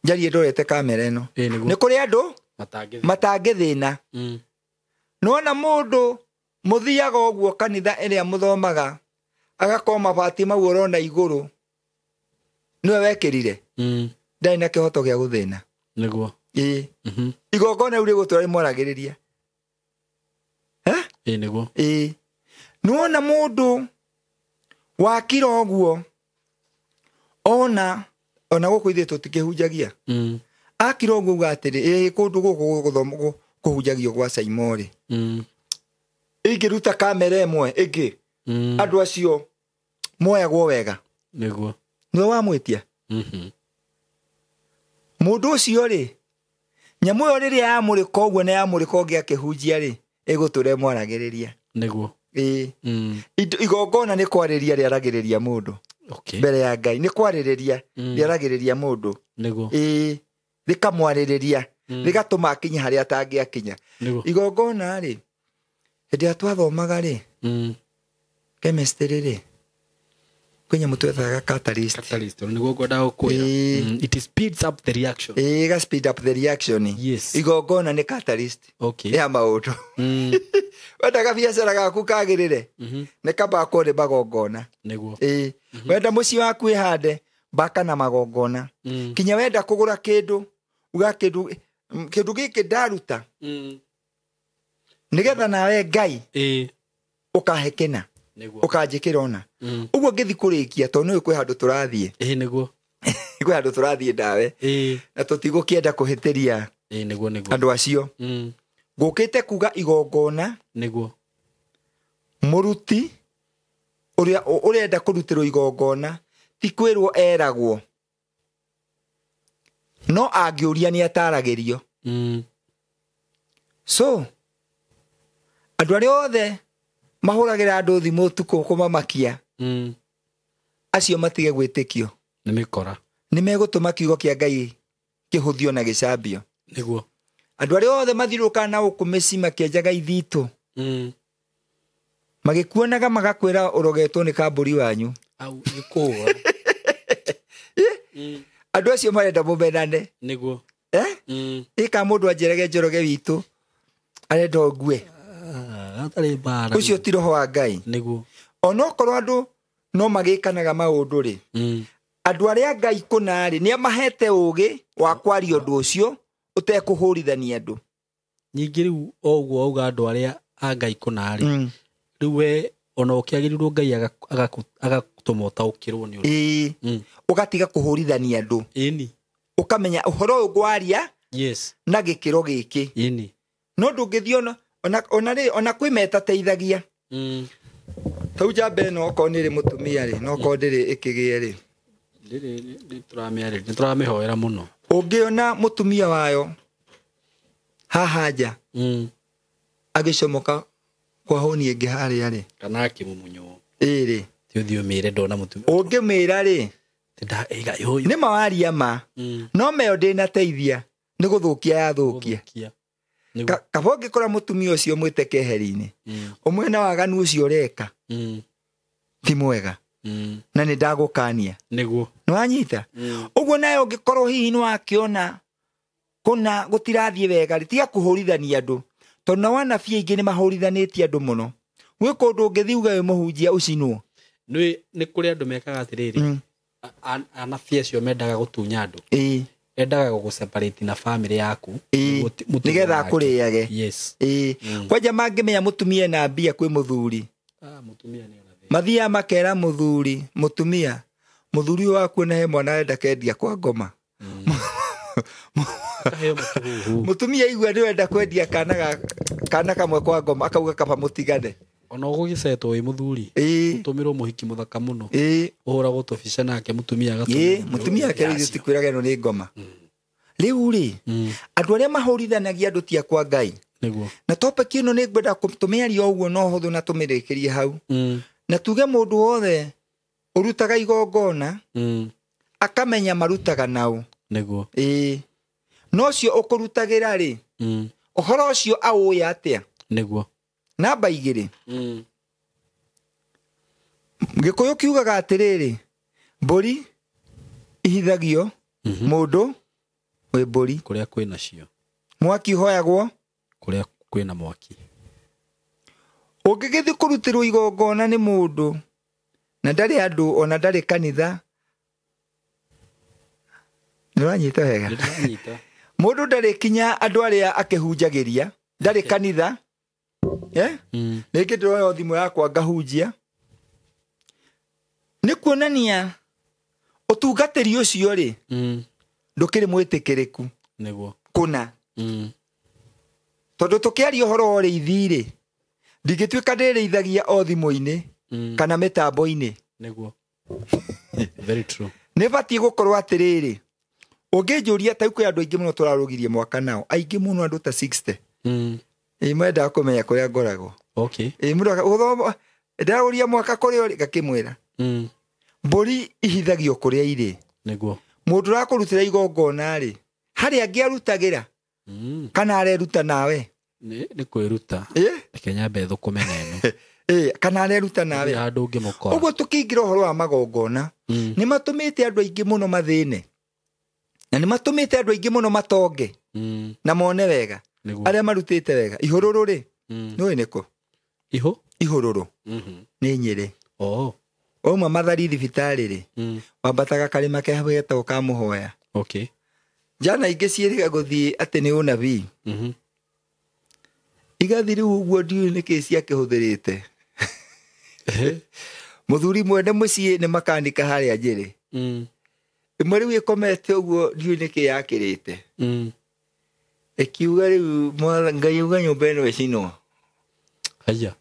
Njarie ndorete kamera ĩno. Nĩ kũrĩ andũ matangĩthĩna. Nona mũndũ mũthiaga ũguo kanitha ĩrĩa mũthomaga, agakorwo mabati mau ũrona igũrũ, nĩwe wekĩrire. Ndarĩ na kĩhoto gĩa gũthĩna. Igongona rĩu rĩgũtũra rĩmwaragĩrĩria. Nona mũndũ wakira ũguo, ona gũkũ ithuĩ tũtikĩhunjagia. Akira ũguo uga atĩrĩ, kũndũ gũkũ kũhunjagio gwa Saimo rĩ, ingĩruta kamera ĩmwe ĩngĩ, andũ acio moyagwo wega. Nĩwe wamwĩtia. Mũndũ ũcio rĩ, nyamũ ĩyo rĩrĩa yamũrĩka ũguo na yamũrĩka ũngĩ akĩhunjia rĩ, ĩgũtũra ĩmwaragĩrĩria. Igongona nĩ kwarĩria rĩaragĩrĩria mũndũ mbere ya Ngai. Nĩ kwarĩrĩria rĩaragĩrĩria mũndũ. Rĩkamwarĩrĩria, rĩgatũma akinye harĩa atangĩakinya. Igongona rĩ, hĩndĩ ĩrĩa twathomaga rĩ, chemistry rĩ, kwĩ nyamũ twethaga catalyst. It speeds up the reaction. Ĩga speed up the reaction. Igongona nĩ catalyst ya maũndũ. Wenda biacara gaku kagĩrĩre, nĩ kamba kũrĩ magongona. Wenda mũciĩ waku ĩhande, mbaka na magongona. Kinya wenda kũgũra kĩndũ, uga kĩndũ gĩkĩ ndaruta, nĩgetha nawe Ngai ũkahe kĩna, ũkanjĩkĩra ona. Ũguo ngĩthi kũrĩkia, tondũ nĩwe kwĩ handũ tũrathiĩ. Kwĩ handũ tũrathiĩ ndawe, na tũtigũkĩenda kũhĩtĩria andũ acio. Ngũkĩte kuga igongona, mũruti ũrĩa ũrenda kũrutĩrwo igongona ti kwĩrwo eragwo, no angĩũria nĩ ataragĩrio. So andũ arĩa othe mahũragĩra andũ thimũ ũtukũ kũmamakia, acio matige gwĩtĩkio. Nĩ megũtũma kiugo kĩa Ngai kĩhũthio na gĩcambio. Andũ arĩa othe mathiũrũrũkaga na gũkũ mĩciĩ makĩenjaga ithitũ, magĩkuonaga magakwĩra ũrogetwo nĩ kambũri wanyu. Andũ acio marenda mũmenane. Ĩka mũndũ anjerege njoroge witũ arenda ũngue. Ũcio ti roho wa Ngai. Ona okorwo andũ no magĩkanaga maũndũ rĩ, andũ arĩa Ngai kũna rĩ, nĩ amahete ũũgĩ wa kwaria ũndũ ũcio ũtekũhũrithania andũ. Ningĩ rĩu ũguo auga andũ arĩa a Ngai kũna rĩ, rĩu we ona ũkĩagĩrĩirwo Ngai agatũma ũtaũkĩrwo nĩ ũndũ. Ũgatiga kũhũrithania andũ. Ũkamenya ũhoro ũyũ ngwaria na gĩkĩro gĩkĩ. No ndũngĩthiĩ ona kwĩ metateithagia. Tau njamba ĩno okorwo nĩrĩ mũtumia rĩ, no okorwo ndĩrĩ ĩkĩgĩe rĩ, nĩtũramĩhoera mũno. Ũngĩona mũtumia wayo haha nja agĩcomoka kwa hũni ĩngĩ harĩa rĩ, kana akĩmumunywo rĩ, thiũthiũ ndona mũtumia, ũngĩmĩra rĩ, nĩ mawaria ma, no meyo ndĩnateithia, nĩ gũthũkia yathũkia. Kaba ũngĩkora mũtumia ũcio mwĩte keheri-inĩ, ũmwena waganu ũcio ũreka ti mwega, na nĩ ndagũkania. Nĩwanyita? Ũguo nawe ũngĩkorwo hihi nĩwakĩona kũna gũtirathiĩ wega rĩ, tiga kũhũrithania andũ, tondũ na wanabii aingĩ nĩ mahũrithanĩtie andũ mũno. Gwĩ kũndũ ũngĩthiĩ uge wĩ mũhunjia ũcinwo. Nĩ kũrĩ andũ mekaga atĩrĩrĩ, anabii acio mendaga gũtunya andũ, endaga gũgũseparate na family yaku nĩgetha akũrĩage. Kwanja mangĩmenya mũtumia ena mbia kwĩ mũthuri, mathiaga makera mũthuri, mũthuri waku na he mwana arenda kendia kwa ngoma, mutumia igua nĩ wenda kwendia kana kamwe kwa ngoma akauga kaba mutigane ona gũgĩcetwo wĩ mũthuri ũtũmĩrwo mũhiki mũthaka mũno ũhũragwo tũbica nake mutumia agatũmĩrwo mutumia ake rĩu tikwĩraga ĩno nĩ ngoma rĩu rĩ andũ arĩa mahũrithanagia andũ ti akwa Ngai na topic ĩno nĩ ngwenda tũmĩarie ũguo no hũthũ na tũmĩrĩkĩrie hau na tuge mũndũ wothe ũrutaga igongona akamenya marutaga nao nĩguo no cio ũkũrutagĩra rĩ ũhoro ũcio aũĩ atĩa nĩguo namba 2 Gĩkũyũ kiugaga atĩrĩrĩ mbũri ihithagio mũndũ wĩ mbũri kũrĩa kwĩna cio mwaki hoyagwo kũrĩa kwĩna mwaki ũngĩgĩthiĩ kũrutĩrwo igongona nĩ mũndũ na ndarĩ andũ ona ndarĩ kanitha nĩwanyita wega mũndũ ndarĩ kinya andũ arĩa akĩhunjagĩria ndarĩ kanitha rĩngĩ ndĩroya thimũ yakwa ngahunjia nĩ kuonania ũtungatĩri ũcio rĩ ndũkĩrĩ mwĩtĩkĩrĩku nĩguo kũna tondũ tũkĩaria ũhoro wa ũrĩithi rĩ ndingĩtuĩka ndĩrĩithagia o thimũ-inĩ kana mĩtambo-inĩ nĩguo very true nĩ batiĩ gũkorwo atĩrĩrĩ ũngĩnjũria ta kwĩ andũ aingĩ mũno tũrarũgirie mwaka nao aingĩ mũno andũ ta 60 mwendaga kũmenya kũrĩa ngoragwo mũndũ ndarũria mwaka kũrĩa ũrĩ gakĩmwĩra mbũri ihithagio kũrĩa irĩ nĩguo mũndũ ũrakũrutĩra igongona rĩ harĩa angĩarutagĩra kana areruta nawe nĩ kwĩruta Kenya mbetho kũmena ĩno kana areruta nawe andũ ũngĩmũkora ũguo tũkĩingĩra ũhoro wa magongona nĩ matũmĩte andũ aingĩ mũno mathĩne na nĩ matũmĩte andũ aingĩ mũno matonge na mone wega arĩa marutĩte wega ihũrũrũ rĩ nĩũĩ nĩkũ ihũrũrũ nĩ Nyĩrĩ Oma mathari thibitarĩ rĩ wambataga karĩma ke getagwo ka Mũhoya jana ingĩ ciĩrĩga gũthiĩ atĩ nĩ ũnabii igathi rĩu ũguo ndiũĩ nĩkĩ ciakĩhũthĩrĩte mũthuri mwene mũciĩ nĩ makanika harĩa Njĩrĩ ĩmwe rĩu ĩkomete ũguo ndiũĩ nĩkĩ yakĩrĩte ĩkiuga rĩu Ngai uga nyũmba ĩno ĩcinwo aya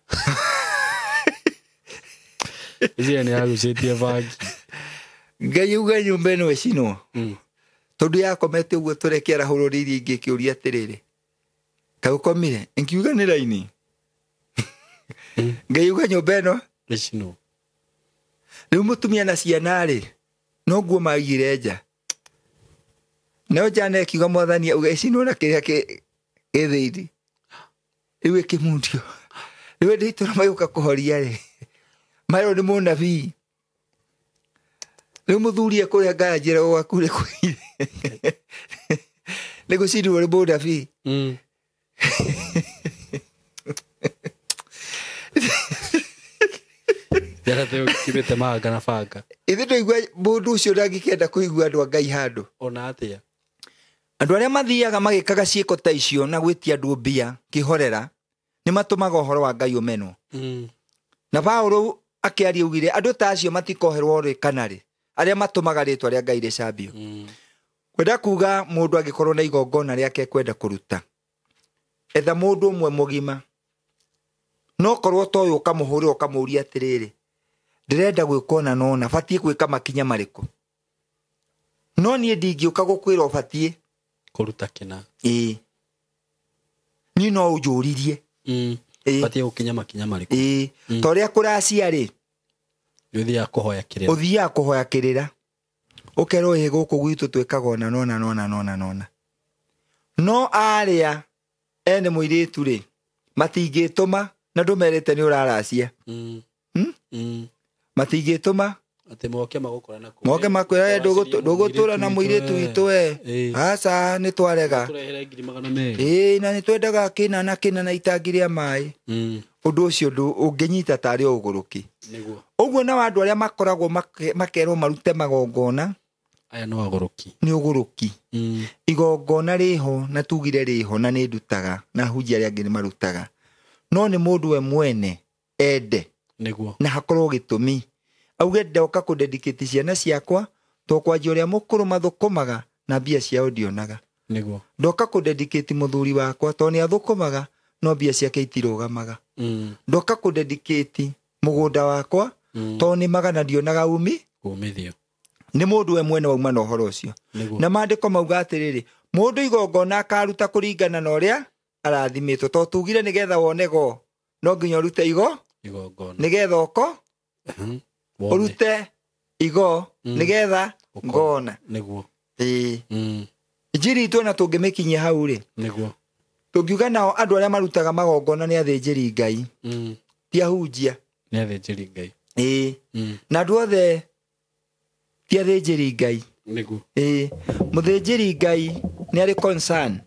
Ije nĩ agucĩtie bangi Ngai uga nyũmba ĩno ĩcinwo tondũ yakomete ũguo tũreke arahũrũri iria ingĩ kĩũria atĩrĩrĩ ta ũkomire inkiuga nĩ raini Ngai uga nyũmba ĩno ĩcinwo rĩu mũtumia na ciana rĩ no nguo magire nja no jana ikiuga mwathani uga ĩcinwo na kĩrĩa gĩthĩiri rĩu ĩkĩmundio rĩu ndĩtũra magĩũka kũhoria rĩ mayo nĩ mũnabii rĩu mũthuri ekũrĩa Ngai anjĩra gwaku rĩ kwĩire nĩ gũcinirwo nĩ mũnabii Yarate ukibete maga na banga ithe ndũigua mũndũ ũcio ndangĩkenda kũigua andũ a Ngai handũ ona atĩa andũ arĩa mathiaga magĩkaga ciĩko ta icio na gwĩtia andũ mbia kĩhorera nĩ matũmaga ũhoro wa Ngai ũmenwo na Paulo akĩaria ugire andũ ta acio matikoherwo rĩ kana rĩ arĩa matũmaga rĩtwa rĩa Ngai rĩcambio kwenda kuga mũndũ angĩkorwo na igongona rĩake kwenda kũruta etha mũndũ ũmwe mũgima no korwo to ũyũ ũkamũhũrĩra ũkamũria atĩrĩrĩ ndĩrenda gwĩkona nona batiĩ gwĩka makinya marĩkũ no niĩ ndingĩũka gũkwĩra ũbatiĩ kũruta kĩna niĩ no ũnjũririe batiĩ gũkinya makinya marĩkũ ta ũrĩa kũracia rĩ ũthiaga kũhoya kĩrĩra ũkerwo ĩ gũkũ gwitũ twĩkaga ona nona no arĩa ene mũirĩtu rĩ matingĩtũma na ndũmerĩte nĩ ũraracia matingĩtũma atĩ moke magũkora na kũ moke makwĩra ndũgũtũra na mũirĩtu witũ aca nĩ twarega na nĩ twendaga kĩna itangi rĩa maĩ ũndũ ũcio ũngĩnyita tarĩ ũgũrũki ũguo na andũ arĩa makoragwo makerwo marute magongona aya no agũrũki nĩ ũgũrũki igongona rĩho na tugire rĩho na nĩ ndutaga na hunjia arĩa angĩ nĩ marutaga no nĩ mũndũ we mwene ende nĩguo na hakorwo gĩtũmi auge ndoka kũdedicate ciana ciakwa to kwanjia ũrĩa mũkũrũ mathũkũmaga na mbia ciao ndionaga niguo ndoka ku dedicate muthuri wakwa to ni athukumaga no mbia ciake itirugamaga ndoka ku dedicate mugunda wakwa to ni magana ndionaga umithio ni mundu we mwene wauma na uhoro ucio na mandiko mauga atiriri mundu igongona akaruta kuringana na uria arathimitwo to tugire nigetha wonego no nginya urute igongona nigetha uko urute nigetha ngona niguo injiri itu na tungimikinyia hau ri niguo tungiuga nao andu aria marutaga magongona ni athinjiri ngai ti ahunjia ni athinjiri ngai na andu othe ti athinjiri ngai niguo muthinjiri ngai ni ari concern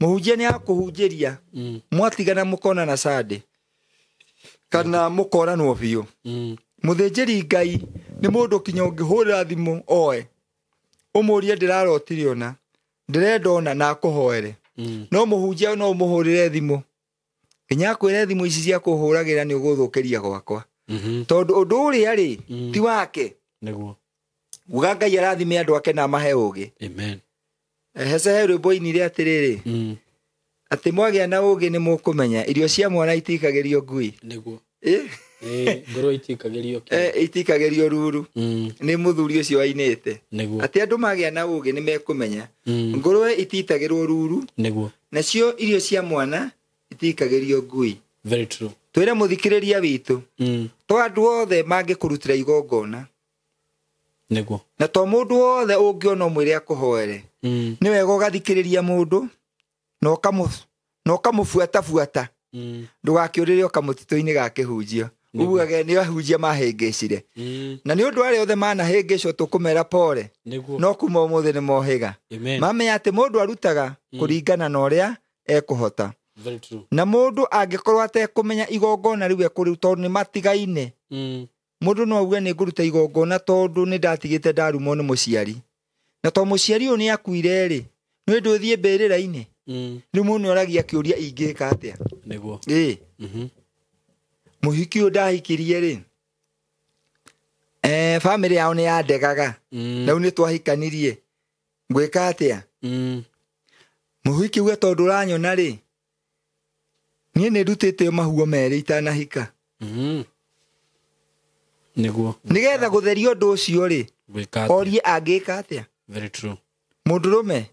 muhunjia ni akuhunjiria mwatigana mukona na sade kana mukoranwo biu muthinjiri ngai ni mundu kinya ungihurira thimu oe umurie ndirarotire ona ndirenda ona na akuhoere no muhunjia no muhurire thimu kinya kwire thimu ici cia kuhuragira ni uguthukiria gwakwa tondu undu uria ri ti wake niguo uga ngai arathime andu ake na mahe ugi amen hece rwimbo inire atiriri ati mwagia na ugi ni mukumenya irio cia mwana itikagirio ngui niguo ngoro itikagirio ruru ni muthuri ucio ainite ati andu magia na ugi ni mekumenya ngoro ititagirwo ruru niguo nacio irio cia mwana itikagirio ngui very true twire muthikiriria witu to andu othe mangikurutira igongona niguo na to mundu othe ungiona mwire akuhoere ni wega ugathikiriria mundu no kamufuata ndugakiurire ukamutito-ini gakihunjio ubugage ni ahunjia mahengecire na ni undu ari othe manahengecwo tukumera pore no kuma umuthi ni mohiga mamenya ati mundu arutaga kuringana na uria ekuhota na mundu angikorwo atekumenya igongona riu ekuriruta ni matigaine mundu no auge ni nguruta igongona tondu ni ndatigite ndarumwo ni muciari na to muciari ni akuire ri ni nduthie mbirira-ini riu mundu oragia kiuria ingika atia niguo muhiki udahikirie ri family yao ni yandegaga na uni twahikanirie ngwika atia muhiki we tondu uranyona ri nie ni rutite mahuo meri itanahika niguo nigetha gutheria undu ucio ri orie angika atia very true mundurume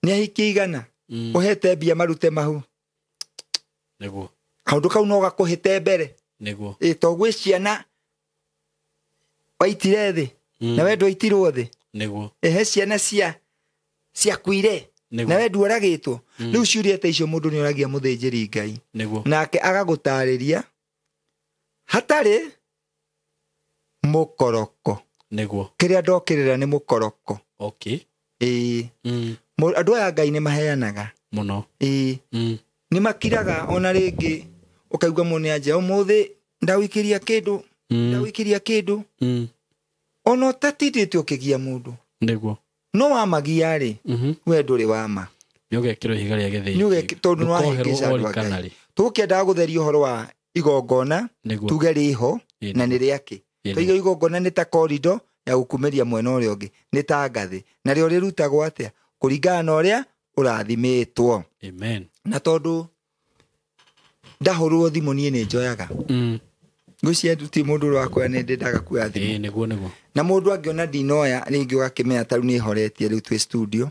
ni ahiki igana uhete mbia marute mahu niguo kaundu kau no gakuhite mbere niguo to gwi ciana waitire thi na we ndwaitirwo thi niguo he ciana cia kuire na we ndwaragitwo riu ciuria ta icio mundu ni oragia muthinjiri ngai nake agagutariria hatari mukoroko niguo kiria ndokirira ni mukoroko okay andu aya ngai ni maheanaga muno ni makiraga ona ringi ukaigua mune anja umuthi ndawikiria kindu ona utatindite ukigia mundu niguo no wamagia ri we nduri wama nyugekiro higa ria githii nyugekiro tondu no ahingica andu ake tukienda gutheria uhoro wa igongona tuge riho na ni riaki tuiga igongona ni ta corridor ya gukumeria mwena uria ungi ni ta ngathi na rio rirutagwo atia kuringana na uria urathimitwo amen na tondu ndahurwo thimu nie ni njoyaga ngucia nduti mundu wakwa ni ndendaga kuya thimu niguo na mundu angiona ndinoya ringi ugakimenya taru ni horetie riu twi studio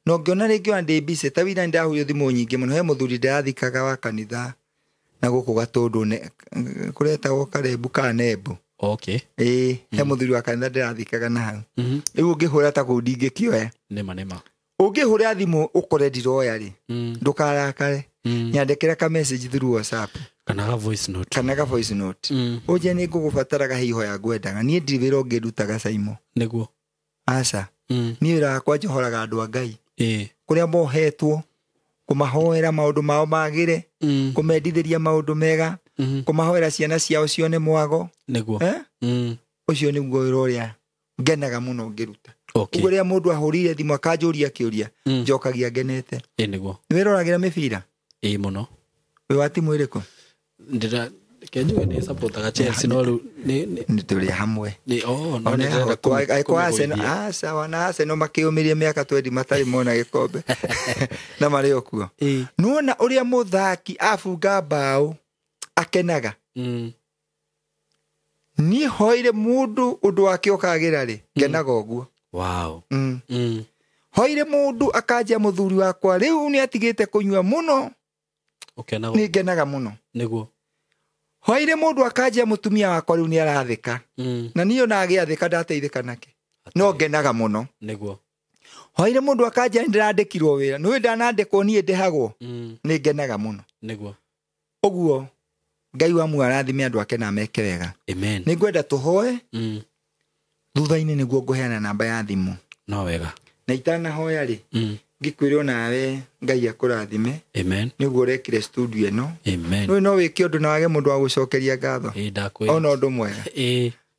no ngiona ringi wa ndi busy tawira ndahuyo thimu nyingi muno he muthuri ndirathikaga wa kanitha na guku gatundu ne kuretagwo karebu ka nebu okay he muthuri wa kanitha ndirathikaga na hau riu ngihura ta ku ndingikioya nema ungihura thimu ukore ndiroya ri ndukarakare nyandikira ka message through WhatsApp kana voice note uje ni ngugubataraga hiho ya ngwendaga nie ndiviro ngirutaga saimo niguo asa nie wira kwa njohoraga andu a ngai kuria mohetwo kumahoera maundu mao magire kumendithiria maundu mega kumahoera ciana ciao cione mwago niguo ucio ni ngwiro ria ngenaga muno ngiruta uguria mundu ahurire thimu akanjuria kiuria njokagia ngenete niguo niwiroragira mibira muno we wa timu iriku Kenjuga ni supportaga Chelsea no riu ni tuli hamwe ni no ni kwa Arsenal sawa na Arsenal makiumirie miaka 20 matari mona gikombe na mari okuo nuona uria muthaki afunga bao akenaga ni hoire mundu undu wake ukagira ri kenaga oguo wow hoire mundu akajia muthuri wakwa riu ni atigite kunywa muno ukenaga ni genaga muno niguo hoire mundu akajia mutumia wakwa riu ni arathika na niyo na agiathika ndateithika nake no genaga muno niguo hoire mundu akajia ndirandikirwo wira no ndanandikwo nie ndihagwo ni genaga muno niguo oguo Ngai wa mu arathime andu ake na meke wega amen ni ngwenda tuhoe thutha-ini niguo nguheana namba ya thimu no wega na itana hoya ri ngikwirwo nawe Ngai akurathime amen niguo rekire studio eno amen no wiki undu na wage mundu wa gucokeria ngatho ndakwira ona undu mwega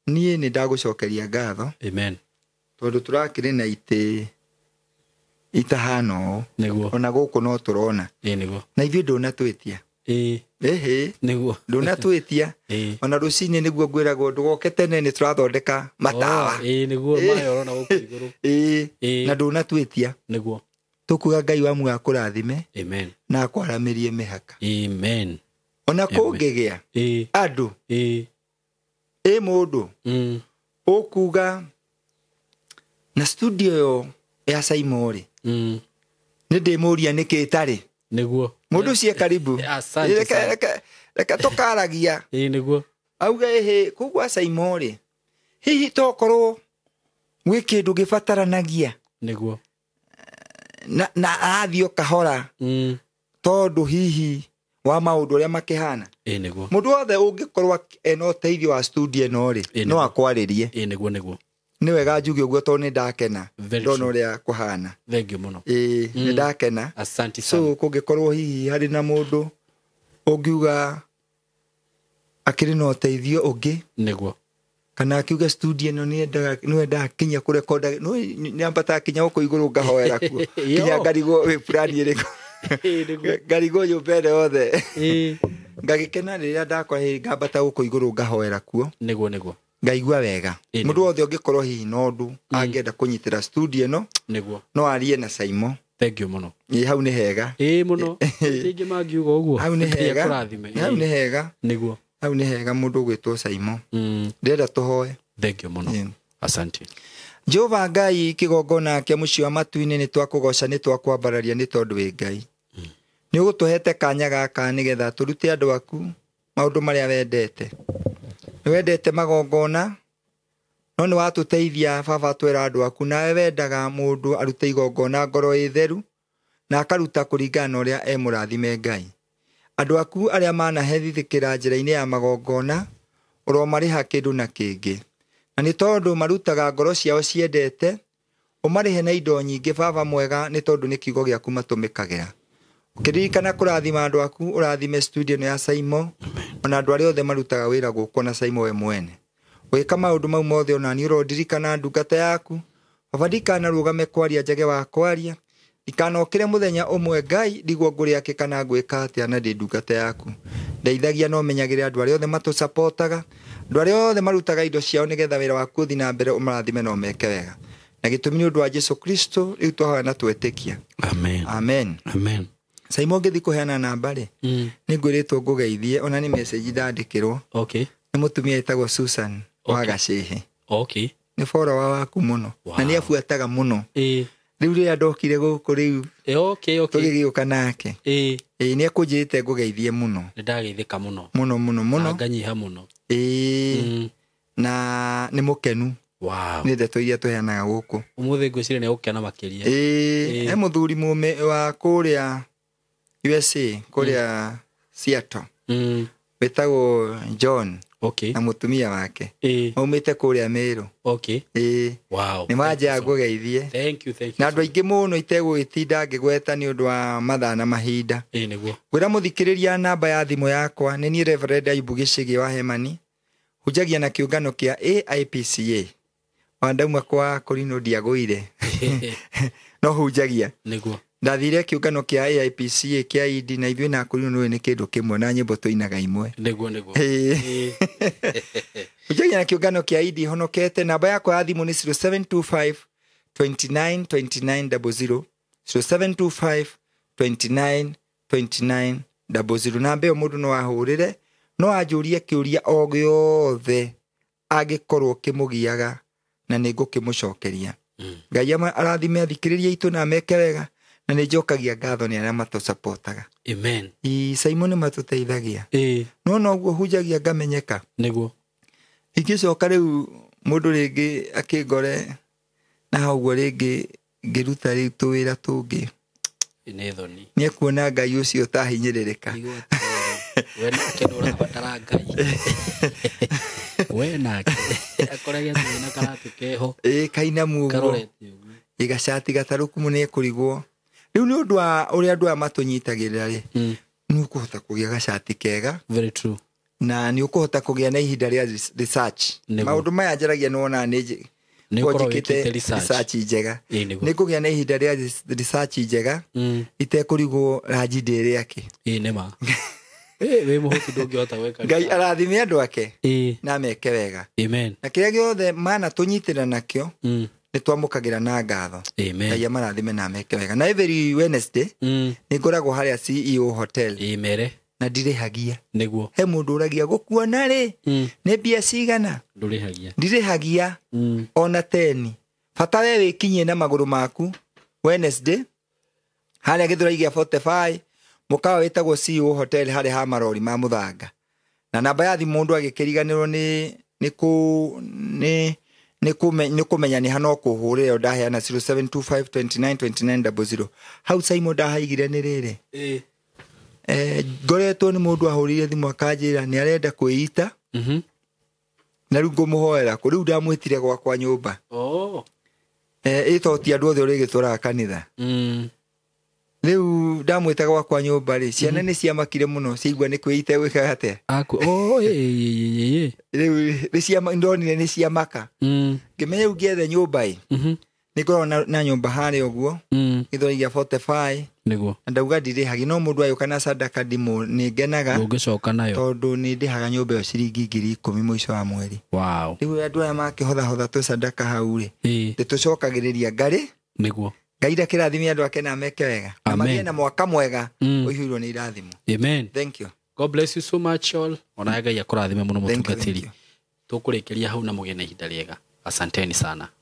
nie ni ndagucokeria ngatho amen tondu turakire na itahano niguo ona guku no turona niguo na ithuĩ ndũnatwĩtia niguo ndũnatwĩtia ona rũcinĩ niguo ngwĩragwo ndũgoke tene nĩ tũrathondeka matawa niguo mayorona gũkũ igũrũ na ndũnatwĩtia niguo tũkuga Ngai wa muoyo akũrathime amen na akwaramĩrie mĩhaka amen ona kũngĩgĩa andũ mũndũ ũkuga na studio yo ya Saimori nĩ ndĩmũria nĩkĩ ĩtarĩ niguo mundu cie karibu reka tokaragia niguo auga kugwa Saimori hihi tokorwo gwi kindu gibataranagia niguo na athio kahora tondu hihi wa maundu uria makihana niguo mundu othe ungikorwa eno teithio wa studio no ri no akwaririe niguo ni wega njuge uguo tondu ni ndakena ndona uria kuhana thengi muno ni ndakena asante sana so kungikorwo hihi hari na mundu ungiuga akiri no teithio ungi niguo kana akiuga studio no ni endaga kinya kurekoda no ni ambata kinya uko iguru ngahoera kuo kinya ngarigo we fulani iriko ngarigo yo bere othe ngagikena riria ndakwa ngambata uko iguru ngahoera kuo niguo ngaigua wega mundu othe ungikorwo hihi no ndu angenda kunyitira studio no niguo no arie na Saimo thank you muno hau ni hega muno tingi mangiuga uguo hau ni hega hau ni hega niguo hau ni hega mundu gwitwo Saimo ndenda tuhoe thank you muno asante Jehova Ngai kigongona kia muci wa matu-ini ni twakugoca ni twakwambararia ni tondu wi Ngai ni ugutuhete kanya gaka nigetha turute andu aku maundu maria wendete ni wendete magongona no ni watuteithia baba twera andu aku nawe wendaga mundu arute igongona ngoro itheru na akaruta kuringana uria emurathime Ngai andu aku aria manahethithikira njira-ini ya magongona uromariha kindu na kingi na ni tondu marutaga ngoro ciao ciendete umarihe na indo nyingi baba mwega ni tondu ni kiugo giaku matumikagira ukiririkana kurathima andu aku urathime studio ya Saimo ona andu aria othe marutaga wira guku na Saimo we mwene wika maundu mau mothe ona ni urondirikana ndungata yaku baba ndikana rugame kwaria njage wa kwaria ikanokire muthenya umwe Ngai ndigwo nguria kikana gwika atia na ndi ndungata yaku ndeithagia no menyagire andu aria othe matusapotaga andu aria othe marutaga indo ciao nigetha wira waku uthi na mbere umarathime no meke wega na gitumi ni undu wa Jesu Kristo riu twahoya na twetikia amen Saimo ngithi kuheana namba ri ni ngwiritwo ngugeithie ona ni message ndandikirwo ni mutumia etagwo Susan wa Gacihi ni follower waku muno na ni afuataga muno riu ria ndokire guku riu tugigiuka nake ni akunjite ngugeithie muno ni ndageithika muno muno nganyiha muno na ni mukenu ni ndeto iria tuheanaga guku umuthi ngwicire ni gukena makiria he muthuri mume wa kuria USA kuria Seattle wetagwo John na mutumia wake maumite kuria Meru ni manja ngugeithie na andu aingi muno itegwitinda ngigweta ni undu wa mathana mahinda gwira muthikiriria namba ya thimu yakwa ni ni Reverend Ayubu Gicigi wa Hemani hujagia na kiungano kia AIPCA wandauma kwa Korino Diagoire no hujagia ndathire kiungano kia AIPC kia ID na ithuĩ na kũrĩ nĩ kĩndũ kĩmwe na nyĩmbo tũinaga imwe nĩguo ujagia na kiungano kia ID honokete. Namba yako ya thimũ nĩ 0725 29 29 00 0725 29 29 00. Namba ĩyo mũndũ no ahũrĩre, no anjũrie kĩũria o gĩothe angĩkorwo kĩmũgiaga na nĩngũkĩmũcokeria. Ngai arathime athikĩrĩria itũ na meke wega, na nĩnjokagia ngatho nĩ arĩa matũsupportaga. Amen. Simon matũteithagia. No guo hunjagia ngamenyeka. Nĩguo. Ingĩcoka rĩu mũndũ rĩngĩ akĩngore na hauguo rĩngĩ ngĩruta rĩu tũwĩra tũngĩ. Nĩ thoni. Nĩ kuona Ngai ũcio tahinyĩrĩrĩka. We nake ndũrabatara Ngai. We nake akoragia twĩna karatũ keho. Kainamu ũguo. Gacati gatarũku mũno kũrigwo. Rĩu nĩ ũndũ wa ũrĩa andũ matũnyitagĩrĩra rĩ. Nĩ ũkũhota kũgĩa gacati kega. Very true. Na nĩ ũkũhota kũgĩa na ihinda rĩa research. Maũndũ maya njaragia nĩwona nĩ njĩkĩte research njega. Nĩ kũgĩa na ihinda rĩa research njega. Itekũrigwo ranji ndĩrĩ ake. Nĩ ma. We mũhoti ndũngĩhota gwĩka. Ngai arathime andũ ake na meke wega. Amen. Na kĩrĩa gĩothe mana tũnyitĩra nakĩo nĩ twamũkagĩra na ngatho. Ngai amarathime na meke wega. Na every Wednesday nĩ ngoragwo harĩa CEO Hotel. Mere. Na ndirĩhagia. Nĩguo. He mũndũ ũragia gũkuona rĩ. Nĩ mbia cigana? Ndũrĩhagia. Ndirĩhagia ona 10. Bata we wĩkinyie na magũrũ maku Wednesday harĩa Gĩthũrai gĩa 45 mũkawa wĩtagwo CEO Hotel harĩa ha marori ma mũthanga. Na namba ya thimũ mũndũ agĩkĩriganĩrwo nĩ kũmenya nĩ hano kũhũrĩra ndaheana 0725 29 29 00. Hau Simon ndahaigire nĩ rĩrĩ. Ngoretwo nĩ mũndũ ahũrire thimũ akanjĩra nĩ arenda kwĩita. Na rĩu ngũmũhoera kũ, rĩu ndamwĩtire gwakwa nyũmba. Ĩtoti andũ othe ũrĩgĩtũraga kanitha. Rĩu ndamwĩta gwakwa nyũmba rĩ, ciana nĩ ciamakire mũno, ciaigua nĩ kwĩita gwĩkaga atĩa. Rĩu ndonire nĩ ciamaka. Ngĩmenya rĩu ngĩethe nyũmba ĩ. Nĩ ngoragwo na nyũmba harĩa ũguo. Gĩthũrai gĩa 45. Nĩguo. Na ndauga ndirĩhagi, no mũndũ ayũka na sadaka ndimũ nĩ ngenaga. Ndũngĩcoka nayo. Tondũ nĩ ndĩhaga nyũmba ĩyo ciringi 10,000 mũico wa mweri. Wow. Rĩu andũ aya makĩhotha tũ sadaka hau rĩ. Ndĩtũcokagĩrĩria ngarĩ. Nĩguo. Ngai ndakĩrathimia andũ ake na meke wega. Na magĩe na mwaka mwega ũihũirwo nĩ irathimo. Amen. Thank you. God bless you so much all. Ona Ngai akũrathime mũno mũtungatĩri. Tũkũrĩkĩria hau na mũgĩe na ihinda rĩega. Asanteni sana.